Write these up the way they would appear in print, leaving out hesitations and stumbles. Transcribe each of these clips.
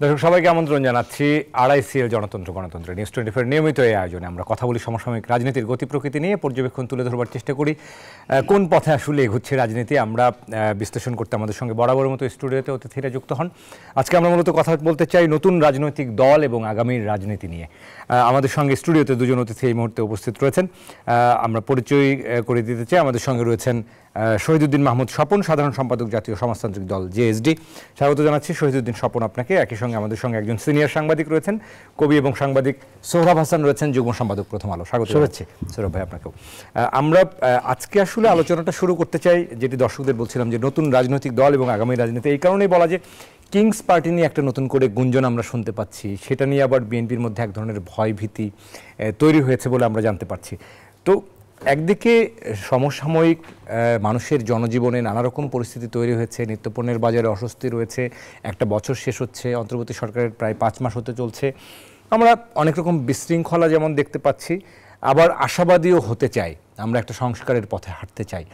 দর্শক সবাইকে আমন্ত্রণ জানাচ্ছি আড়াইসিএল জনতন্ত্র গণতন্ত্র নিউজ 24 নিয়মিত এই আয়োজনে আমরা কথা বলি সমসাময়িক রাজনীতির গতি প্রকৃতি নিয়ে পর্যবেক্ষণ তুলে ধরবার চেষ্টা করি কোন পথে আসলে এগুচ্ছে রাজনীতি। আমরা বিশ্লেষণ করতে আমাদের সঙ্গে বরাবর মতো স্টুডিওতে অতিথিরা যুক্ত হন। আজকে আমরা মূলত কথা বলতে চাই নতুন রাজনৈতিক দল এবং আগামীর রাজনীতি নিয়ে। আমাদের সঙ্গে স্টুডিওতে দুজন অতিথি এই মুহূর্তে উপস্থিত রয়েছেন। আমরা পরিচয় করে দিতে চাই। আমাদের সঙ্গে রয়েছেন শহীদুদ্দিন মাহমুদ স্বপন, সাধারণ সম্পাদক জাতীয় সমাজতান্ত্রিক দল জেএসডি। স্বাগত জানাচ্ছি শহীদুদ্দিন স্বপন আপনাকে। একই সঙ্গে আমাদের সঙ্গে একজন সিনিয়র সাংবাদিক রয়েছেন, কবি এবং সাংবাদিক সোহরাব হাসান রয়েছেন, যুগ্ম সম্পাদক প্রথম আলো। স্বাগত জানাচ্ছি সৌরভ ভাই আপনাকেও। আমরা আজকে আসলে আলোচনাটা শুরু করতে চাই যেটি দর্শকদের বলছিলাম যে নতুন রাজনৈতিক দল এবং আগামী রাজনীতি। এই কারণেই বলা যে কিংস পার্টি নিয়ে একটা নতুন করে গুঞ্জন আমরা শুনতে পাচ্ছি, সেটা নিয়ে আবার বিএনপির মধ্যে এক ধরনের ভয় ভীতি তৈরি হয়েছে বলে আমরা জানতে পারছি। তো একদিকে সমসাময়িক মানুষের জনজীবনে নানা রকম পরিস্থিতি তৈরি হয়েছে, নিত্যপণ্যের বাজারে অস্বস্তি রয়েছে, একটা বছর শেষ হচ্ছে, অন্তর্বর্তী সরকারের প্রায় 5 মাস হতে চলছে। আমরা অনেক রকম বিশৃঙ্খলা যেমন দেখতে পাচ্ছি, আবার আশাবাদীও হতে চাই, আমরা একটা সংস্কারের পথে হাঁটতে চাই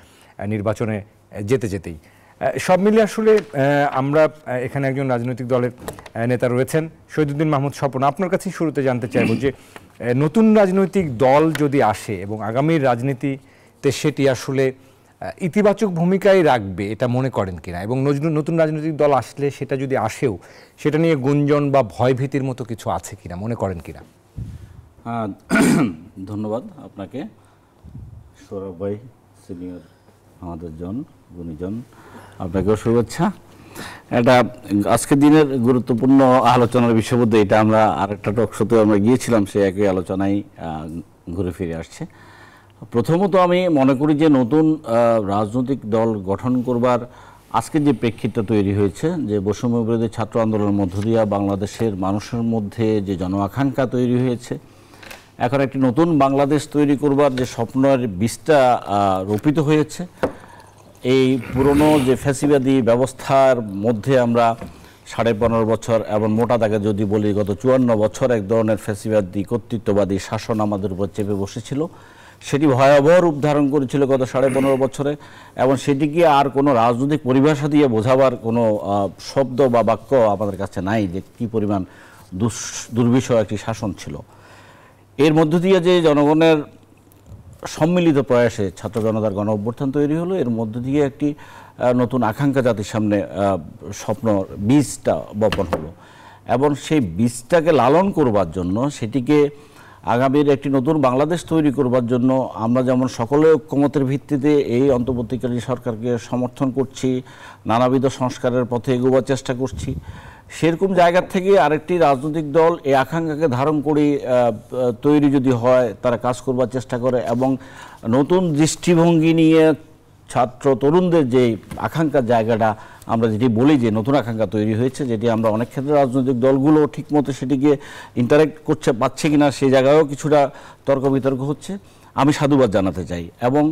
নির্বাচনে যেতে যেতেই। সব মিলিয়ে আসলে আমরা এখানে একজন রাজনৈতিক দলের নেতা রয়েছেন, শহীদুদ্দিন মাহমুদ স্বপন। আপনার কাছেই শুরুতে জানতে চাইব যে নতুন রাজনৈতিক দল যদি আসে এবং আগামীর রাজনীতিতে সেটি আসলে ইতিবাচক ভূমিকাই রাখবে এটা মনে করেন কিনা, এবং নতুন রাজনৈতিক দল আসলে সেটা যদি আসেও সেটা নিয়ে গুঞ্জন বা ভয়ভীতির মতো কিছু আছে কিনা মনে করেন কিনা? ধন্যবাদ আপনাকে সৌরভ ভাই, সিনিয়র আমাদের গুণীজন, আপনাকেও শুভেচ্ছা। এটা আজকের দিনের গুরুত্বপূর্ণ আলোচনার বিষয় মধ্যে এটা আমরা আরেকটা টক শোতে আমরা গিয়েছিলাম, সে একই আলোচনায় ঘুরে ফিরে আসছে। প্রথমত আমি মনে করি যে নতুন রাজনৈতিক দল গঠন করবার আজকে যে প্রেক্ষিতটা তৈরি হয়েছে, যে বৈষম্য বিরোধী ছাত্র আন্দোলনের মধ্য দিয়ে বাংলাদেশের মানুষের মধ্যে যে জন আকাঙ্ক্ষা তৈরি হয়েছে, এখন একটি নতুন বাংলাদেশ তৈরি করবার যে স্বপ্নের বীজটা রোপিত হয়েছে, এই পুরনো যে ফ্যাসিবাদী ব্যবস্থার মধ্যে আমরা 15.5 বছর এবং মোটা দাগে যদি বলি গত 54 বছর এক ধরনের ফ্যাসিবাদী কর্তৃত্ববাদী শাসন আমাদের উপর চেপে বসেছিল, সেটি ভয়াবহ রূপ ধারণ করেছিল গত 15.5 বছরে, এবং সেটিকে আর কোনো রাজনৈতিক পরিভাষা দিয়ে বোঝাবার কোনো শব্দ বা বাক্য আমাদের কাছে নাই যে কী পরিমাণ দুর্বিষহ একটি শাসন ছিল। এর মধ্য দিয়ে যে জনগণের সম্মিলিত প্রয়াসে ছাত্র জনতার গণ অভ্যুত্থান তৈরি হলো, এর মধ্য দিয়ে একটি নতুন আকাঙ্ক্ষা জাতির সামনে স্বপ্ন বীজটা বপন হলো, এবং সেই বীজটাকে লালন করবার জন্য, সেটিকে আগামীর একটি নতুন বাংলাদেশ তৈরি করবার জন্য আমরা যেমন সকলে ঐক্যমতের ভিত্তিতে এই অন্তর্বর্তীকালীন সরকারকে সমর্থন করছি, নানাবিধ সংস্কারের পথে এগোবার চেষ্টা করছি, সেরকম জায়গা থেকে আরেকটি রাজনৈতিক দল এই আকাঙ্ক্ষাকে ধারণ করে তৈরি যদি হয়, তারা কাজ করবার চেষ্টা করে এবং নতুন দৃষ্টিভঙ্গি নিয়ে ছাত্র তরুণদের যে আকাঙ্ক্ষার জায়গাটা আমরা যেটি বলি যে নতুন আকাঙ্ক্ষা তৈরি হয়েছে, যেটি আমরা অনেক ক্ষেত্রে রাজনৈতিক দলগুলো ঠিকমতো সেটিকে ইন্টারেক্ট করছে পাচ্ছে কিনা সেই জায়গায়ও কিছুটা তর্ক বিতর্ক হচ্ছে। আমি সাধুবাদ জানাতে চাই, এবং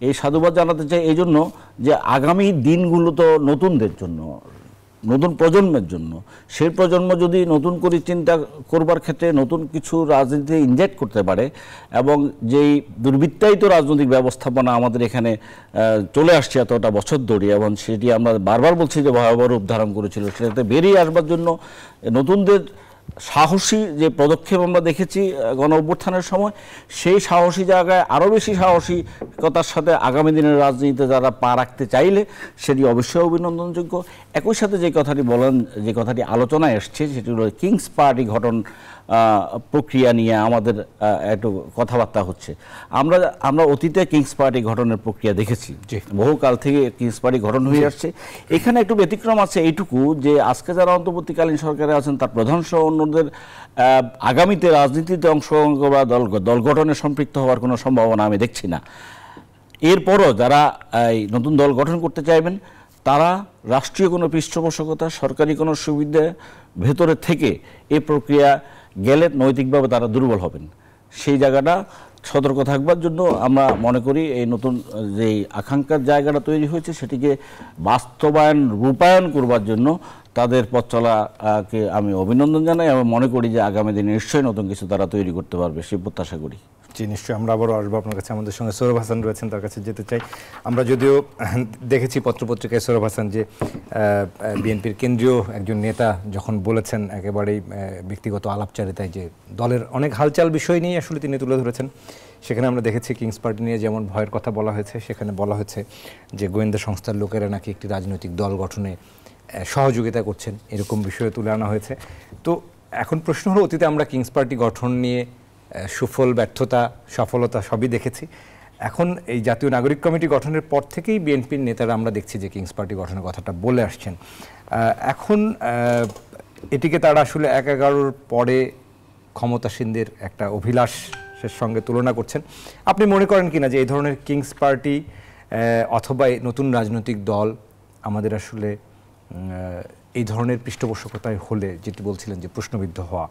এই সাধুবাদ জানাতে চাই এই জন্য যে আগামী দিনগুলো তো নতুনদের জন্য, নতুন প্রজন্মের জন্য। সেই প্রজন্ম যদি নতুন করে চিন্তা করবার ক্ষেত্রে নতুন কিছু রাজনীতি ইনজেক্ট করতে পারে, এবং যেই দুর্বৃত্তায়িত রাজনৈতিক ব্যবস্থাপনা আমাদের এখানে চলে আসছে এতটা বছর ধরে, এবং সেটি আমরা বারবার বলছি যে ভয়াবহ রূপ ধারণ করেছিল, সেটাতে বেরিয়ে আসবার জন্য নতুনদের সাহসী যে পদক্ষেপ আমরা দেখেছি গণ অভ্যুত্থানের সময়, সেই সাহসী জায়গায় আরও বেশি সাহসিকতার সাথে আগামী দিনের রাজনীতিতে যারা পা রাখতে চাইলে সেটি অবশ্যই অভিনন্দনযোগ্য। একই সাথে যে কথাটি বলেন, যে কথাটি আলোচনায় এসছে, সেটি হলো কিংস পার্টি গঠন প্রক্রিয়া নিয়ে আমাদের একটু কথাবার্তা হচ্ছে। আমরা অতীতে কিংস পার্টি গঠনের প্রক্রিয়া দেখেছি, বহুকাল থেকে কিংস পার্টি গঠন হয়ে আসছে। এখানে একটু ব্যতিক্রম আছে এইটুকু যে আজকে যারা অন্তর্বর্তীকালীন সরকারে আছেন তার প্রধান সহ অন্যদের আগামীতে রাজনীতিতে অংশগ্রহণ বা দল গঠনে সম্পৃক্ত হওয়ার কোনো সম্ভাবনা আমি দেখছি না। এরপরও যারা এই নতুন দল গঠন করতে চাইবেন, তারা রাষ্ট্রীয় কোনো পৃষ্ঠপোষকতা, সরকারি কোনো সুবিধা ভেতরে থেকে এই প্রক্রিয়া গেলে নৈতিকভাবে তারা দুর্বল হবেন। সেই জায়গাটা সতর্ক থাকবার জন্য আমরা মনে করি এই নতুন যেই আকাঙ্ক্ষার জায়গাটা তৈরি হয়েছে, সেটিকে রূপায়ণ করবার জন্য তাদের পথ চলাকে আমি অভিনন্দন জানাই, এবং মনে করি যে আগামী দিনে নিশ্চয়ই নতুন কিছু তারা তৈরি করতে পারবে, সেই প্রত্যাশা করি। জি নিশ্চয়ই, আমরা আবারও আসবো আপনার কাছে। আমাদের সঙ্গে সৌরভ হাসান রয়েছেন, তার কাছে যেতে চাই। আমরা যদিও দেখেছি পত্রপত্রিকায় সৌরভ হাসান যে বিএনপির কেন্দ্রীয় একজন নেতা যখন বলেছেন একেবারেই ব্যক্তিগত আলাপচারিতায় যে দলের অনেক হালচাল বিষয় নিয়ে আসলে তিনি তুলে ধরেছেন। সেখানে আমরা দেখেছি কিংস পার্টি নিয়ে যেমন ভয়ের কথা বলা হয়েছে, সেখানে বলা হয়েছে যে গোয়েন্দা সংস্থার লোকেরা নাকি একটি রাজনৈতিক দল গঠনে সহযোগিতা করছেন, এরকম বিষয়ে তুলে আনা হয়েছে। তো এখন প্রশ্ন হলো, অতীতে আমরা কিংস পার্টি গঠন নিয়ে সুফল, ব্যর্থতা, সফলতা সবই দেখেছি। এখন এই জাতীয় নাগরিক কমিটি গঠনের পর থেকেই বিএনপির নেতারা আমরা দেখছি যে কিংস পার্টি গঠনের কথাটা বলে আসছেন। এখন এটিকে তারা আসলে ১/১১ পরে ক্ষমতাসীনদের একটা অভিলাষের সঙ্গে তুলনা করছেন। আপনি মনে করেন কিনা যে এই ধরনের কিংস পার্টি অথবা নতুন রাজনৈতিক দল আমাদের আসলে এই ধরনের পৃষ্ঠপোষকতায় হলে, যেটি বলছিলেন যে প্রশ্নবিদ্ধ হওয়া,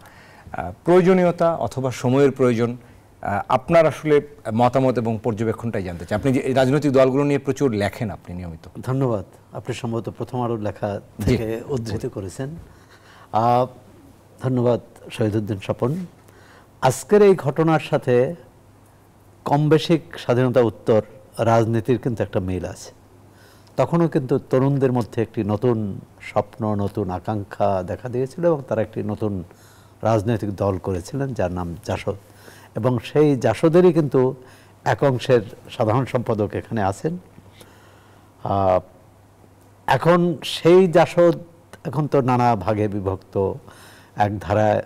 প্রয়োজনীয়তা অথবা সময়ের প্রয়োজন, আপনার আসলে মতামত এবং পর্যবেক্ষণটাই জানতে চাই। আপনি যে এই রাজনৈতিক দলগুলো নিয়ে প্রচুর লেখেন আপনি নিয়মিত। ধন্যবাদ। আপনি সম্ভবত প্রথম আলোর লেখা থেকে উদ্ধৃত করেছেন। ধন্যবাদ শহীদুদ্দিন স্বপন। আজকের এই ঘটনার সাথে কম বেশি স্বাধীনতা উত্তর রাজনীতির কিন্তু একটা মিল আছে। তখনও কিন্তু তরুণদের মধ্যে একটি নতুন স্বপ্ন, নতুন আকাঙ্ক্ষা দেখা দিয়েছিল এবং তারা একটি নতুন রাজনৈতিক দল করেছিলেন যার নাম জাসদ। এবং সেই জাসদেরই কিন্তু এক অংশের সাধারণ সম্পাদক এখানে আছেন। এখন সেই জাসদ এখন তো নানা ভাগে বিভক্ত। এক ধারায়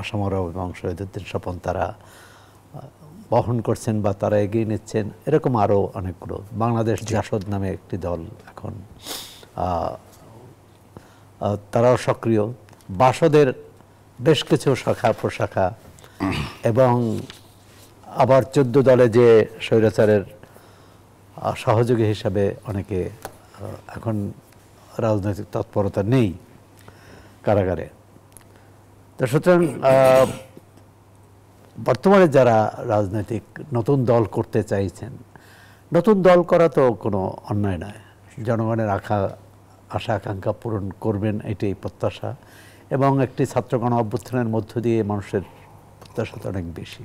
আসামরাও এবং শহীদুদ্দিন স্বপন তারা বহন করছেন বা তারা এগিয়ে নিচ্ছেন, এরকম আরও অনেকগুলো। বাংলাদেশ জাসদ নামে একটি দল এখন, তারাও সক্রিয়। বাসদের বেশ কিছু শাখা প্রশাখা এবং আবার 14 দলে যে স্বৈরাচারের সহযোগী হিসাবে অনেকে এখন রাজনৈতিক তৎপরতা নেই, কারাগারে। তো সুতরাং বর্তমানে যারা রাজনৈতিক নতুন দল করতে চাইছেন, নতুন দল করা তো কোনো অন্যায় নয়। জনগণের আশা আকাঙ্ক্ষা পূরণ করবেন এটাই প্রত্যাশা, এবং একটি ছাত্রগণ অভ্যুত্থানের মধ্য দিয়ে মানুষের প্রত্যাশা তো অনেক বেশি।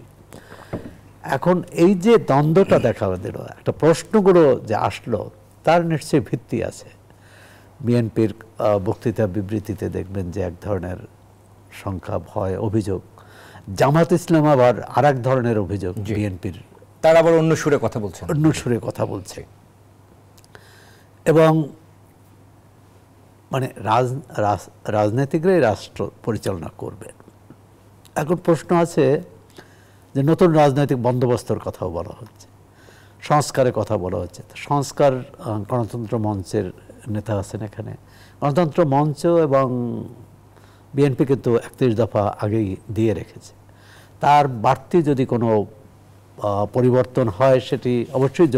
এখন এই যে দ্বন্দ্বটা দেখা দিল, একটা প্রশ্নগুলো যে আসলো, তার নিশ্চয়ই ভিত্তি আছে। বিএনপির বক্তৃতা বিবৃতিতে দেখবেন যে এক ধরনের সংখ্যা, ভয়, অভিযোগ। জামাত ইসলাম আবার আর এক ধরনের অভিযোগ বিএনপির, তারা আবার অন্য সুরে কথা বলছে, অন্য সুরে কথা বলছে। এবং মানে রাজনীতিকরাই রাষ্ট্র পরিচালনা করবে। এখন প্রশ্ন আছে যে নতুন রাজনৈতিক বন্দোবস্তর কথাও বলা হচ্ছে, সংস্কারের কথা বলা হচ্ছে। সংস্কার, গণতন্ত্র মঞ্চের নেতা আছেন এখানে। গণতন্ত্র মঞ্চ এবং বিএনপি কিন্তু 31 দফা আগেই দিয়ে রেখেছে। তার বাড়তি যদি কোনো পরিবর্তন হয়, সেটি অবশ্যই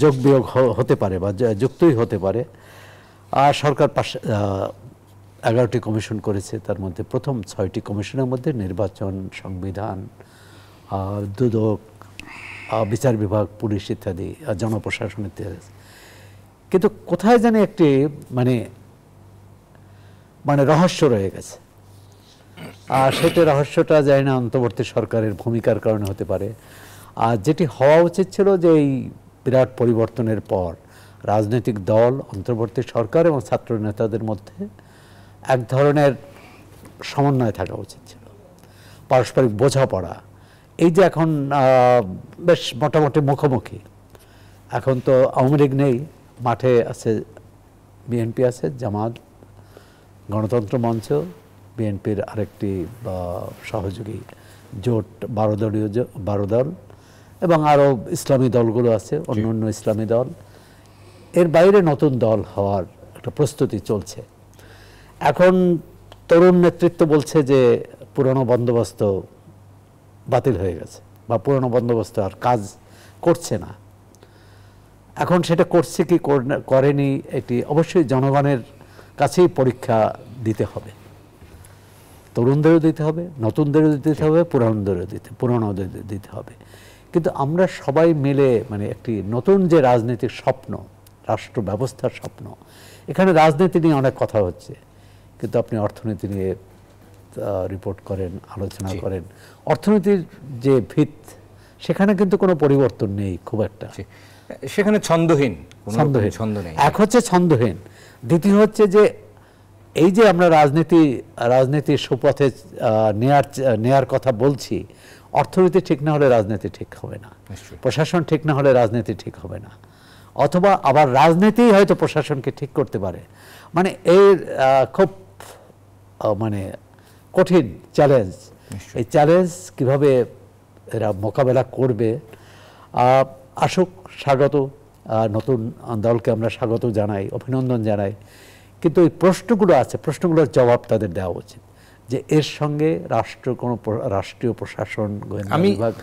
যোগ বিয়োগ হতে পারে বা যুক্তই হতে পারে। আর সরকার 11টি কমিশন করেছে, তার মধ্যে প্রথম 6টি কমিশনের মধ্যে নির্বাচন, সংবিধান, দুদক, বিচার বিভাগ, পুলিশ ইত্যাদি, জনপ্রশাসন ইত্যাদি। কিন্তু কোথায় জানি একটি মানে রহস্য রয়ে গেছে। আর সেটা রহস্যটা যায় না অন্তর্বর্তী সরকারের ভূমিকার কারণে হতে পারে। আর যেটি হওয়া উচিত ছিল যে এই বিরাট পরিবর্তনের পর রাজনৈতিক দল, অন্তর্বর্তী সরকার এবং ছাত্র নেতাদের মধ্যে এক ধরনের সমন্বয় থাকা উচিত ছিল, পারস্পরিক বোঝাপড়া। এই যে এখন বেশ মোটামুটি মুখোমুখি। এখন তো আওয়ামী লীগ নেই, মাঠে আছে বিএনপি, আছে জামাত, গণতন্ত্র মঞ্চ, বিএনপির আরেকটি সহযোগী জোট 12 দল, এবং আরও ইসলামী দলগুলো আছে, অন্য অন্য ইসলামী দল। এর বাইরে নতুন দল হওয়ার একটা প্রস্তুতি চলছে। এখন তরুণ নেতৃত্ব বলছে যে পুরনো বন্দোবস্ত বাতিল হয়ে গেছে বা পুরনো বন্দোবস্ত আর কাজ করছে না। এখন সেটা করছে কি করেনি, এটি অবশ্যই জনগণের কাছেই পরীক্ষা দিতে হবে। তরুণদেরও দিতে হবে, নতুনদেরও দিতে হবে, পুরনোদেরও দিতে হবে। কিন্তু আমরা সবাই মিলে একটি নতুন যে রাজনৈতিক স্বপ্ন, রাষ্ট্র ব্যবস্থার স্বপ্ন, এখানে রাজনীতি নিয়ে অনেক কথা হচ্ছে, কিন্তু আপনি অর্থনীতি নিয়ে রিপোর্ট করেন, আলোচনা করেন, অর্থনীতির যে ভিত সেখানে কিন্তু কোনো পরিবর্তন নেই খুব একটা। সেখানে ছন্দহীন, ছন্দ নেই। এক হচ্ছে ছন্দহীন, দ্বিতীয় হচ্ছে যে এই যে আমরা রাজনীতির সুপথে নেয়ার কথা বলছি, অর্থনীতি ঠিক না হলে রাজনীতি ঠিক হবে না, প্রশাসন ঠিক না হলে রাজনীতি ঠিক হবে না, অথবা আবার রাজনীতি হয়তো প্রশাসনকে ঠিক করতে পারে। মানে এর খুব মানে কঠিন চ্যালেঞ্জ। এই চ্যালেঞ্জ কিভাবে এরা মোকাবেলা করবে, আসুক, স্বাগত, নতুন দলকে আমরা স্বাগত জানাই, অভিনন্দন জানাই, কিন্তু এই প্রশ্নগুলো আছে, প্রশ্নগুলোর জবাব তাদের দেওয়া উচিত যে এর সঙ্গে রাষ্ট্রীয় প্রশাসন, গোয়েন্দা বিভাগ,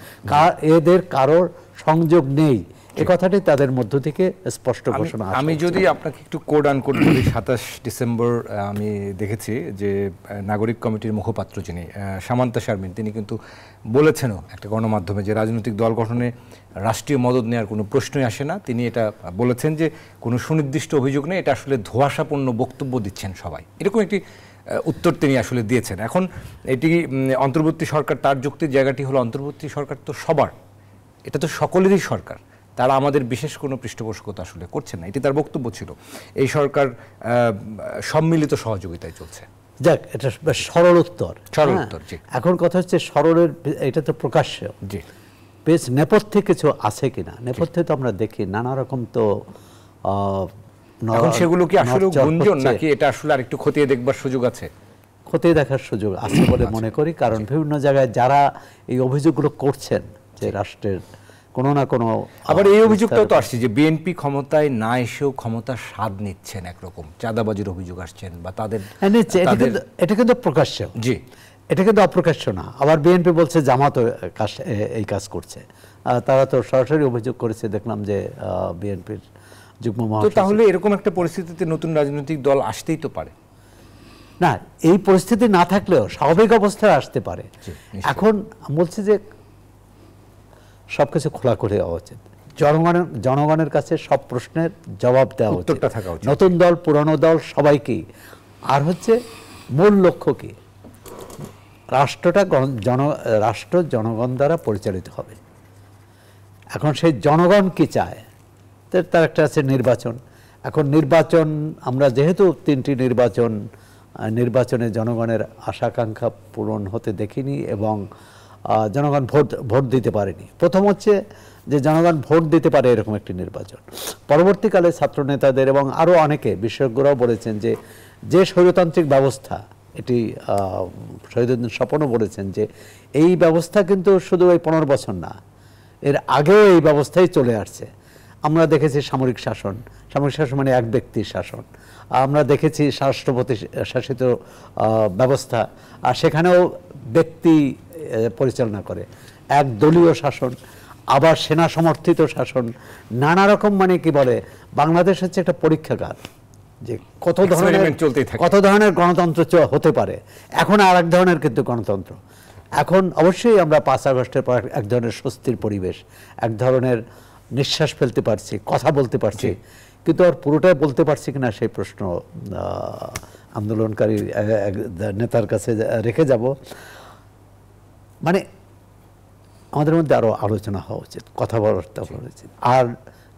এদের কারোর সংযোগ নেই, এ কথাটি তাদের মধ্য থেকে স্পষ্ট ঘোষণা। আমি যদি আপনাকে একটু কোড আনকোড বলি, 27 ডিসেম্বর আমি দেখেছি যে নাগরিক কমিটির মুখপাত্র যিনি সামান্তা শারমিন, তিনি কিন্তু বলেছেনও একটা গণমাধ্যমে যে রাজনৈতিক দল গঠনে রাষ্ট্রীয় মদদ নেওয়ার কোনো প্রশ্নই আসে না। তিনি এটা বলেছেন যে কোনো সুনির্দিষ্ট অভিযোগ নেই, এটা আসলে ধোঁয়াশাপূর্ণ বক্তব্য দিচ্ছেন সবাই, এরকম একটি উত্তর তিনি আসলে দিয়েছেন। এখন এটি অন্তর্বর্তী সরকার, তার যুক্তির জায়গাটি হলো অন্তর্বর্তী সরকার তো সবার, এটা তো সকলেরই সরকার, তারা আমাদের বিশেষ কোনো পৃষ্ঠপোষকতা আসলে করছে না, এটি তার বক্তব্য ছিল। এই সরকার সম্মিলিত সহযোগিতায় চলছে। যাক, এটা সরল উত্তর। জি। এখন কথা হচ্ছে সরলের, এটা তো প্রকাশ্য, জি, বেশ নেপথ্যে কিছু আছে কিনা। নেপথ্যে তো আমরা দেখি নানা রকম, তো এখন সেগুলো কি আসলে গুঞ্জন নাকি এটা আসলে আরেকটু খতিয়ে দেখবার সুযোগ আছে? খতিয়ে দেখার সুযোগ আছে বলে মনে করি, কারণ বিভিন্ন জায়গায় যারা এই অভিযোগগুলো করছেন যে রাষ্ট্রের কোনো না কোনো, আবার এই অভিযোগটাও তো আসছে যে বিএনপি ক্ষমতায় না এসেও ক্ষমতার স্বাদ নিচ্ছেন, একরকম চাঁদাবাজির অভিযোগ আসছেন বা তাদের নিচ্ছে। এটা কিন্তু প্রকাশ্য, জি, এটা কিন্তু অপ্রকাশ্য না। আবার বিএনপি বলছে জামাত এই কাজ করছে, তারা তো সরাসরি অভিযোগ করেছে, দেখলাম যে বিএনপির যুগ্ম মহাসচিব। তাহলে এরকম একটা পরিস্থিতিতে নতুন রাজনৈতিক দল আসতেই তো পারে না, এই পরিস্থিতি না থাকলেও স্বাভাবিক অবস্থায় আসতে পারে। এখন বলছি যে সবকিছু খোলা করে দেওয়া উচিত, জনগণের কাছে সব প্রশ্নের জবাব দেওয়া উচিত, নতুন দল পুরানো দল সবাইকেই। আর হচ্ছে মূল লক্ষ্য কি, রাষ্ট্র জনগণ দ্বারা পরিচালিত হবে। এখন সেই জনগণ কি চায়, তার একটা আছে নির্বাচন। এখন নির্বাচন, আমরা যেহেতু 3টি নির্বাচনে জনগণের আশাকাঙ্ক্ষা পূরণ হতে দেখিনি এবং জনগণ ভোট দিতে পারেনি। প্রথম হচ্ছে যে জনগণ ভোট দিতে পারে এরকম একটি নির্বাচন। পরবর্তীকালে ছাত্র নেতাদের এবং আরও অনেকে, বিশেষজ্ঞরাও বলেছেন যে স্বৈরতান্ত্রিক ব্যবস্থা, এটি শহীদুদ্দিন স্বপনও বলেছেন যে এই ব্যবস্থা কিন্তু শুধু এই 15 বছর না, এর আগেও এই ব্যবস্থাই চলে আসছে। আমরা দেখেছি সামরিক শাসন মানে এক ব্যক্তির শাসন। আমরা দেখেছি রাষ্ট্রপতি শাসিত ব্যবস্থা, আর সেখানেও ব্যক্তি পরিচালনা করে। এক দলীয় শাসন, আবার সেনা সমর্থিত শাসন, নানা রকম, মানে কি বলে, বাংলাদেশ হচ্ছে একটা পরীক্ষাগার যে কত ধরনের গণতন্ত্র হতে পারে। এখন আর এক ধরনের কিন্তু গণতন্ত্র। এখন অবশ্যই আমরা 5 আগস্টের পর এক ধরনের স্বস্তির পরিবেশ, এক ধরনের নিঃশ্বাস ফেলতে পারছি, কথা বলতে পারছি, কিন্তু আর পুরোটাই বলতে পারছি কিনা সেই প্রশ্ন আন্দোলনকারী নেতার কাছে রেখে যাব। মানে আমাদের মধ্যে আরও আলোচনা হওয়া উচিত, কথাবার্তা বলা উচিত। আর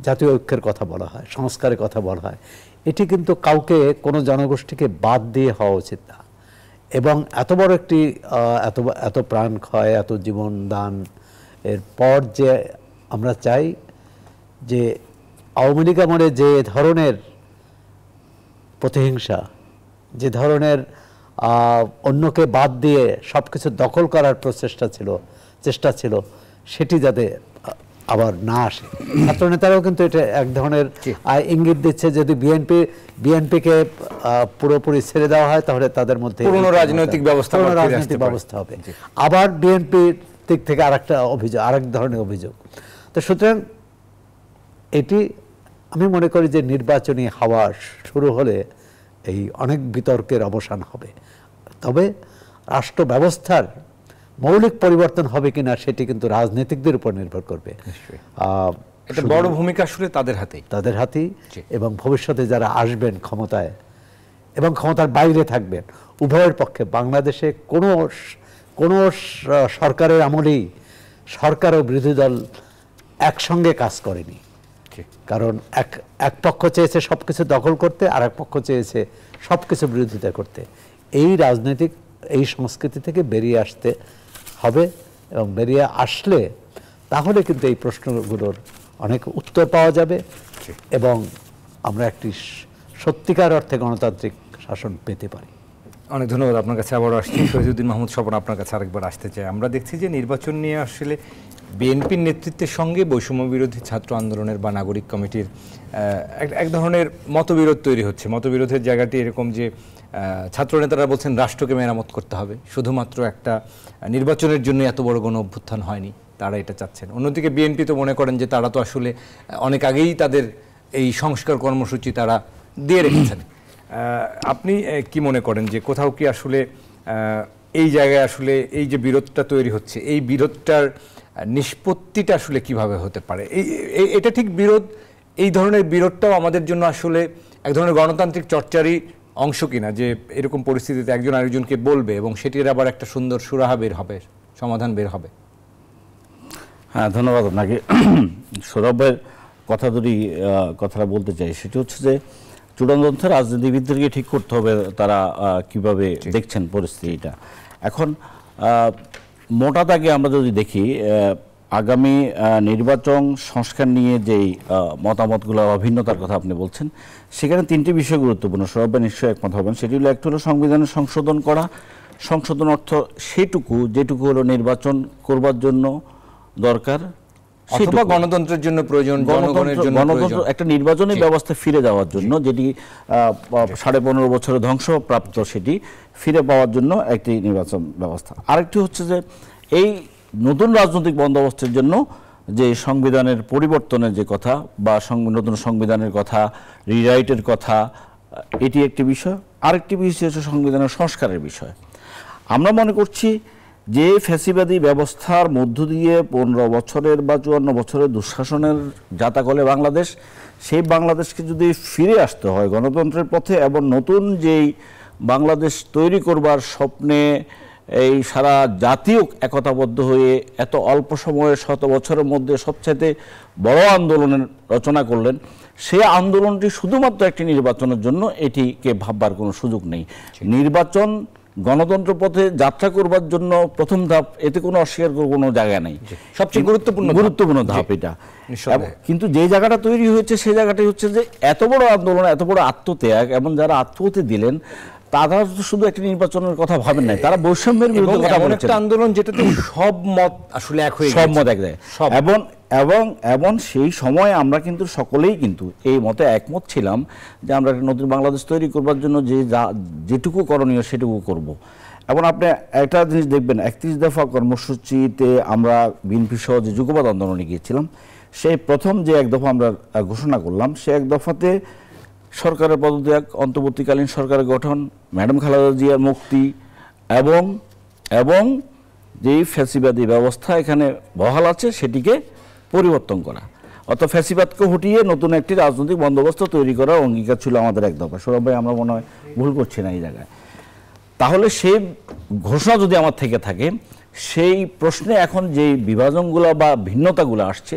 জাতীয় ঐক্যের কথা বলা হয়, সংস্কারের কথা বলা হয়, এটি কিন্তু কাউকে, কোনো জনগোষ্ঠীকে বাদ দিয়ে হওয়া উচিত না। এবং এত বড় একটি এত প্রাণ ক্ষয়, এত জীবন দান এর পর যে আমরা চাই যে আওয়ামী লীগ আমলে যে ধরনের প্রতিহিংসা, যে ধরনের অন্যকে বাদ দিয়ে সব কিছু দখল করার চেষ্টা ছিল, সেটি যাতে আবার না আসে। ছাত্রনেতারাও কিন্তু এটা এক ধরনের ইঙ্গিত দিচ্ছে, যদি বিএনপিকে পুরোপুরি ছেড়ে দেওয়া হয় তাহলে তাদের মধ্যে পুরনো রাজনৈতিক ব্যবস্থা হবে। আবার বিএনপির দিক থেকে আরেক ধরনের অভিযোগ। তো সুতরাং এটি আমি মনে করি যে নির্বাচনী হাওয়া শুরু হলে এই অনেক বিতর্কের অবসান হবে। তবে রাষ্ট্র ব্যবস্থার মৌলিক পরিবর্তন হবে কিনা সেটি কিন্তু রাজনীতিকদের উপর নির্ভর করবে। এটা বড় ভূমিকা আসলে তাদের হাতেই। এবং ভবিষ্যতে যারা আসবেন ক্ষমতায়, এবং ক্ষমতার বাইরে থাকবেন, উভয়ের পক্ষে। বাংলাদেশে কোনো সরকারের আমলেই সরকার ও বিরোধী দল একসঙ্গে কাজ করেনি। কারণ এক পক্ষ চেয়েছে সব কিছু দখল করতে, আর এক পক্ষ চেয়েছে সব কিছু বিরোধিতা করতে। এই সংস্কৃতি থেকে বেরিয়ে আসতে হবে, এবং বেরিয়ে আসলে তাহলে কিন্তু এই প্রশ্নগুলোর অনেক উত্তর পাওয়া যাবে, এবং আমরা একটি সত্যিকার অর্থে গণতান্ত্রিক শাসন পেতে পারি। অনেক ধন্যবাদ। আপনার কাছে আবারও আসছি। শহীদুদ্দিন মাহমুদ স্বপন, আপনার কাছে আরেকবার আসতে চাই। আমরা দেখছি যে নির্বাচন নিয়ে আসলে বিএনপির নেতৃত্বের সঙ্গে বৈষম্য বিরোধী ছাত্র আন্দোলনের বা নাগরিক কমিটির এক ধরনের মতবিরোধ তৈরি হচ্ছে। মতবিরোধের জায়গাটি এরকম যে ছাত্রনেতারা বলছেন রাষ্ট্রকে মেরামত করতে হবে, শুধুমাত্র একটা নির্বাচনের জন্য এত বড় গণ অভ্যুত্থান হয়নি, তারা এটা চাচ্ছেন। অন্যদিকে বিএনপি তো মনে করেন যে তারা তো আসলে অনেক আগেই তাদের এই সংস্কার কর্মসূচি তারা দিয়ে রেখেছেন। আপনি কি মনে করেন যে কোথাও কি আসলে এই জায়গায় আসলে এই যে বিরোধটা তৈরি হচ্ছে, এই বিরোধটার নিষ্পত্তিটা আসলে কিভাবে হতে পারে? এটা ঠিক বিরোধ, এই ধরনের বিরোধটাও আমাদের জন্য আসলে এক ধরনের গণতান্ত্রিক চর্চারই অংশ কিনা, যে এরকম পরিস্থিতিতে একজন আরেকজনকে বলবে এবং সেটির আবার একটা সুন্দর সুরাহা বের হবে, সমাধান বের হবে? হ্যাঁ, ধন্যবাদ আপনাকে। সৌরভের কথা ধরি কথাটা বলতে চাই, সেটি হচ্ছে যে চূড়ান্ত রাজনীতিবিদদেরকে ঠিক করতে হবে তারা কিভাবে দেখছেন পরিস্থিতিটা। এখন মোটা দাগে আমরা যদি দেখি, আগামী নির্বাচন সংস্কার নিয়ে যেই মতামতগুলো অভিন্নতার কথা আপনি বলছেন, সেখানে তিনটি বিষয় গুরুত্বপূর্ণ। সবাই নিশ্চয়ই একমত হবেন। সেটি হলো, একটা হলো সংবিধানের সংশোধন করা। সংশোধন অর্থ যেটুকু হলো নির্বাচন করবার জন্য দরকার, অথবা গণতন্ত্রের জন্য প্রয়োজন, গণতন্ত্র একটা নির্বাচনী ব্যবস্থা ফিরে যাওয়ার জন্য, যেটি 15.5 বছরে ধ্বংসপ্রাপ্ত, সেটি ফিরে পাওয়ার জন্য একটি নির্বাচন ব্যবস্থা। আরেকটি হচ্ছে যে এই নতুন রাজনৈতিক বন্দোবস্তের জন্য যে সংবিধানের পরিবর্তনের যে কথা, বা নতুন সংবিধানের কথা, রিরাইটের কথা, এটি একটি বিষয়। আরেকটি বিষয় হচ্ছে সংবিধানের সংস্কারের বিষয়। আমরা মনে করছি যে ফ্যাসিবাদী ব্যবস্থার মধ্য দিয়ে 15 বছরের বা 54 বছরের দুঃশাসনের জাতাকলে বাংলাদেশ, সেই বাংলাদেশকে যদি ফিরে আসতে হয় গণতন্ত্রের পথে, এবং নতুন যেই বাংলাদেশ তৈরি করবার স্বপ্নে এই সারা জাতীয় একতাবদ্ধ হয়ে এত অল্প সময়ে 100 বছরের মধ্যে সবচাইতে বড় আন্দোলনের রচনা করলেন, সেই আন্দোলনটি শুধুমাত্র একটি নির্বাচনের জন্য, এটিকে ভাববার কোনো সুযোগ নেই। নির্বাচন গণতন্ত্র পথে যাত্রা করবার জন্য প্রথম ধাপ, এতে কোনো অস্বীকার করার কোনো জায়গা নেই, সবচেয়ে গুরুত্বপূর্ণ ধাপ এটা। কিন্তু যে জায়গাটা তৈরি হয়েছে, সেই জায়গাটাই হচ্ছে যে এত বড় আন্দোলন, এত বড় আত্মত্যাগ, এবং যারা আত্মহতি দিলেন তারা শুধু একটি নির্বাচনের কথা ভাবেন নাই, তারা বৈষম্যের বিরুদ্ধে কথা বলেছেন। আন্দোলন যেটাতে সব মত আসলে এক হয়ে সব মত এক জায়গায়, এবং সেই সময় আমরা কিন্তু সকলেই কিন্তু এই মতে একমত ছিলাম যে আমরা একটা নতুন বাংলাদেশ তৈরি করবার জন্য যেটুকু করণীয় সেটুকু করব। এবং আপনি একটা জিনিস দেখবেন, 31 দফা কর্মসূচিতে আমরা বিএনপি সহ যে যুগপৎ আন্দোলনে গিয়েছিলাম, সেই প্রথম যে এক দফা আমরা ঘোষণা করলাম, সে এক দফাতে সরকারের পদত্যাগ, অন্তর্বর্তীকালীন সরকারের গঠন, ম্যাডাম খালেদা জিয়ার মুক্তি, এবং যেই ফ্যাসিবাদী ব্যবস্থা এখানে বহাল আছে সেটিকে পরিবর্তন করা, অর্থাৎ ফ্যাসিবাদকে হটিয়ে নতুন একটি রাজনৈতিক বন্দোবস্ত তৈরি করার অঙ্গীকার ছিল আমাদের এক দফা। সৌরভ ভাই, আমরা মনে হয় ভুল করছি না এই জায়গায়? তাহলে সেই ঘোষণা যদি আমার থেকে থাকে, সেই প্রশ্নে এখন যে বিভাজনগুলো বা ভিন্নতাগুলো আসছে,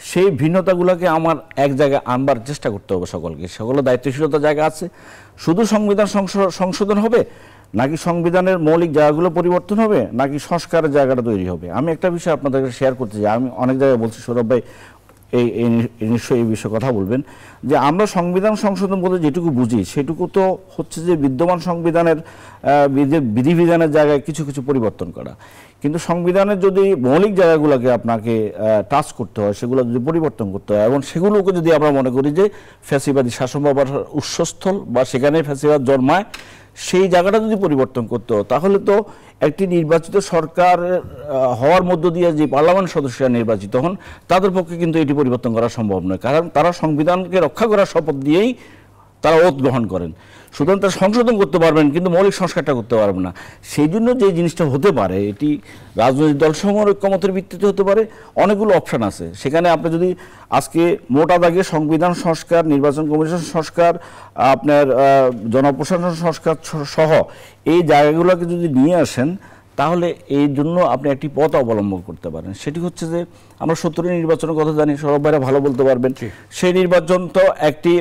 সেই ভিন্নতাগুলোকে আমার এক জায়গায় আনবার চেষ্টা করতে হবে সকলকে। সকলের দায়িত্বশীলতার জায়গা আছে। শুধু সংবিধান সংশোধন হবে, নাকি সংবিধানের মৌলিক জায়গাগুলো পরিবর্তন হবে, নাকি সংস্কারের জায়গাটা তৈরি হবে? আমি একটা বিষয় আপনাদেরকে শেয়ার করতে চাই। আমি অনেক জায়গায় বলছি, সৌরভ ভাই নিশ্চয়ই এই বিষয়ে কথা বলবেন, যে আমরা সংবিধান সংশোধন বলতে যেটুকু বুঝি, সেটুকু তো হচ্ছে যে বিদ্যমান সংবিধানের বিধিবিধানের জায়গায় কিছু কিছু পরিবর্তন করা। কিন্তু সংবিধানের যদি মৌলিক জায়গাগুলোকে আপনাকে টাচ করতে হয়, সেগুলো যদি পরিবর্তন করতে হয়, এবং সেগুলোকে যদি আমরা মনে করি যে ফ্যাসিবাদী শাসন ব্যবস্থার উৎসস্থল বা সেখানে ফ্যাসিবাদ জন্মায়, সেই জায়গাটা যদি পরিবর্তন করতে হয়, তাহলে তো একটি নির্বাচিত সরকার হওয়ার মধ্য দিয়ে যে পার্লামেন্ট সদস্যরা নির্বাচিত হন, তাদের পক্ষে কিন্তু এটি পরিবর্তন করা সম্ভব নয়। কারণ তারা সংবিধানকে রক্ষা করার শপথ দিয়েই তারা ওত গ্রহণ করেন। সুতরাং তারা সংশোধন করতে পারবেন কিন্তু মৌলিক সংস্কারটা করতে পারবেন না। সেই জন্য যে জিনিসটা হতে পারে, এটি রাজনৈতিক দলসমূহের ঐক্যমতের ভিত্তিতে হতে পারে, অনেকগুলো অপশান আছে। সেখানে আপনি যদি আজকে মোটা দাগে সংবিধান সংস্কার, নির্বাচন কমিশন সংস্কার, আপনার জনপ্রশাসন সংস্কার সহ এই জায়গাগুলোকে যদি নিয়ে আসেন, তাহলে এই জন্য আপনি একটি পথ অবলম্বন করতে পারেন। সেটি হচ্ছে যে আমরা 70 নির্বাচনের কথা জানি, সৌরভ ভাইরা ভালো বলতে পারবেন। সেই নির্বাচন তো একটি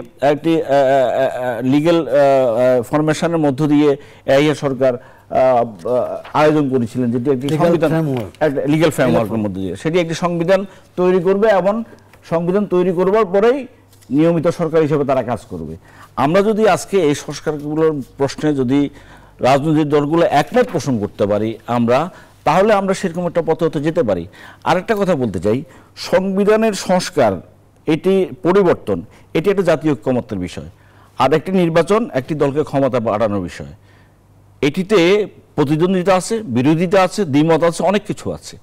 লিগ্যাল ফরমেশনের মধ্য দিয়ে এআইএ সরকার আয়োজন করেছিলেন, যেটি একটি সংবিধান, লিগ্যাল ফ্রেমওয়ার্কের মধ্য দিয়ে সেটি একটি সংবিধান তৈরি করবে এবং সংবিধান তৈরি করবার পরেই নিয়মিত সরকার হিসেবে তারা কাজ করবে। আমরা যদি আজকে এই সংস্কারগুলোর প্রশ্নে যদি রাজনৈতিক দলগুলো একমত পোষণ করতে পারি তাহলে আমরা সেরকম একটা পথে হতে যেতে পারি। আরেকটা কথা বলতে চাই, সংবিধানের সংস্কার, এটি পরিবর্তন, এটি একটা জাতীয় ঐক্যমত্যের বিষয়। আর একটি নির্বাচন একটি দলকে ক্ষমতা বাড়ানোর বিষয়। এটিতে প্রতিদ্বন্দ্বিতা আছে, বিরোধিতা আছে, দ্বিমত আছে, অনেক কিছু আছে।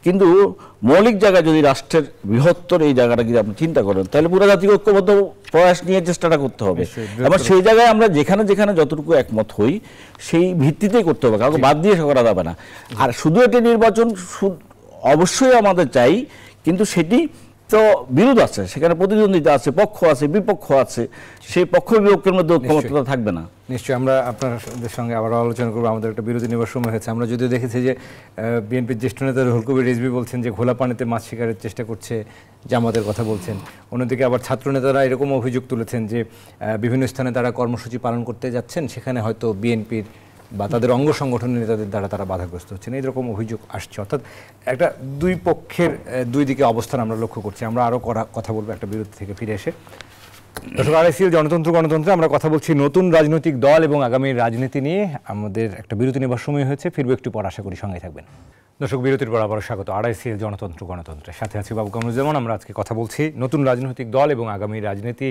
কিন্তু মৌলিক জায়গায় যদি রাষ্ট্রের বৃহত্তর এই জায়গাটা যদি আপনি চিন্তা করেন, তাহলে পুরো জাতীয় ঐক্যবদ্ধ প্রয়াস নিয়ে চেষ্টাটা করতে হবে। এবার সেই জায়গায় আমরা যেখানে যেখানে যতটুকু একমত হই সেই ভিত্তিতেই করতে হবে, কাউকে বাদ দিয়ে করা যাবে না। আর শুধু একটি নির্বাচন অবশ্যই আমাদের চাই, কিন্তু সেটি তো বিরোধ আছে, সেখানে প্রতিদ্বন্দ্বিতা আছে, পক্ষ আছে, বিপক্ষ আছে, সেই পক্ষ বিপক্ষের মধ্যে ঐক্যমত্যতা থাকবে না। নিশ্চয়ই আমরা আপনাদের সঙ্গে আবার আলোচনা করবো। আমাদের একটা বিরতি নেবার সময় হয়েছে। আমরা যদিও দেখেছি যে বিএনপির জ্যেষ্ঠ নেতা রুহুল কবির রিজভী বলছেন যে ঘোলা পানিতে মাছ শিকারের চেষ্টা করছে, জামাতের কথা বলছেন। অন্যদিকে আবার ছাত্র নেতারা এরকম অভিযোগ তুলেছেন যে বিভিন্ন স্থানে তারা কর্মসূচি পালন করতে যাচ্ছেন, সেখানে হয়তো বিএনপির বা তাদের অঙ্গ সংগঠনের নেতাদের দ্বারা তারা বাধাগ্রস্ত হচ্ছেন, এইরকম অভিযোগ আসছে। অর্থাৎ একটা দুই পক্ষের দুই দিকে অবস্থান আমরা লক্ষ্য করছি। আমরা আরও কথা বলবো একটা বিরতি থেকে ফিরে এসে। দর্শক, আরআইসিএল গণতন্ত্রে আমরা কথা বলছি নতুন রাজনৈতিক দল এবং আগামীর রাজনীতি নিয়ে। আমাদের একটা বিরতি নেবার সময় হয়েছে, ফিরবো একটু পর, আশা করি সঙ্গে থাকবেন। দর্শক, বিরতির পর আবারও স্বাগত আরআইসিএল গণতন্ত্রের সাথে আছি বাবু কামরুজ্জামান। আমরা আজকে কথা বলছি নতুন রাজনৈতিক দল এবং আগামীর রাজনীতি,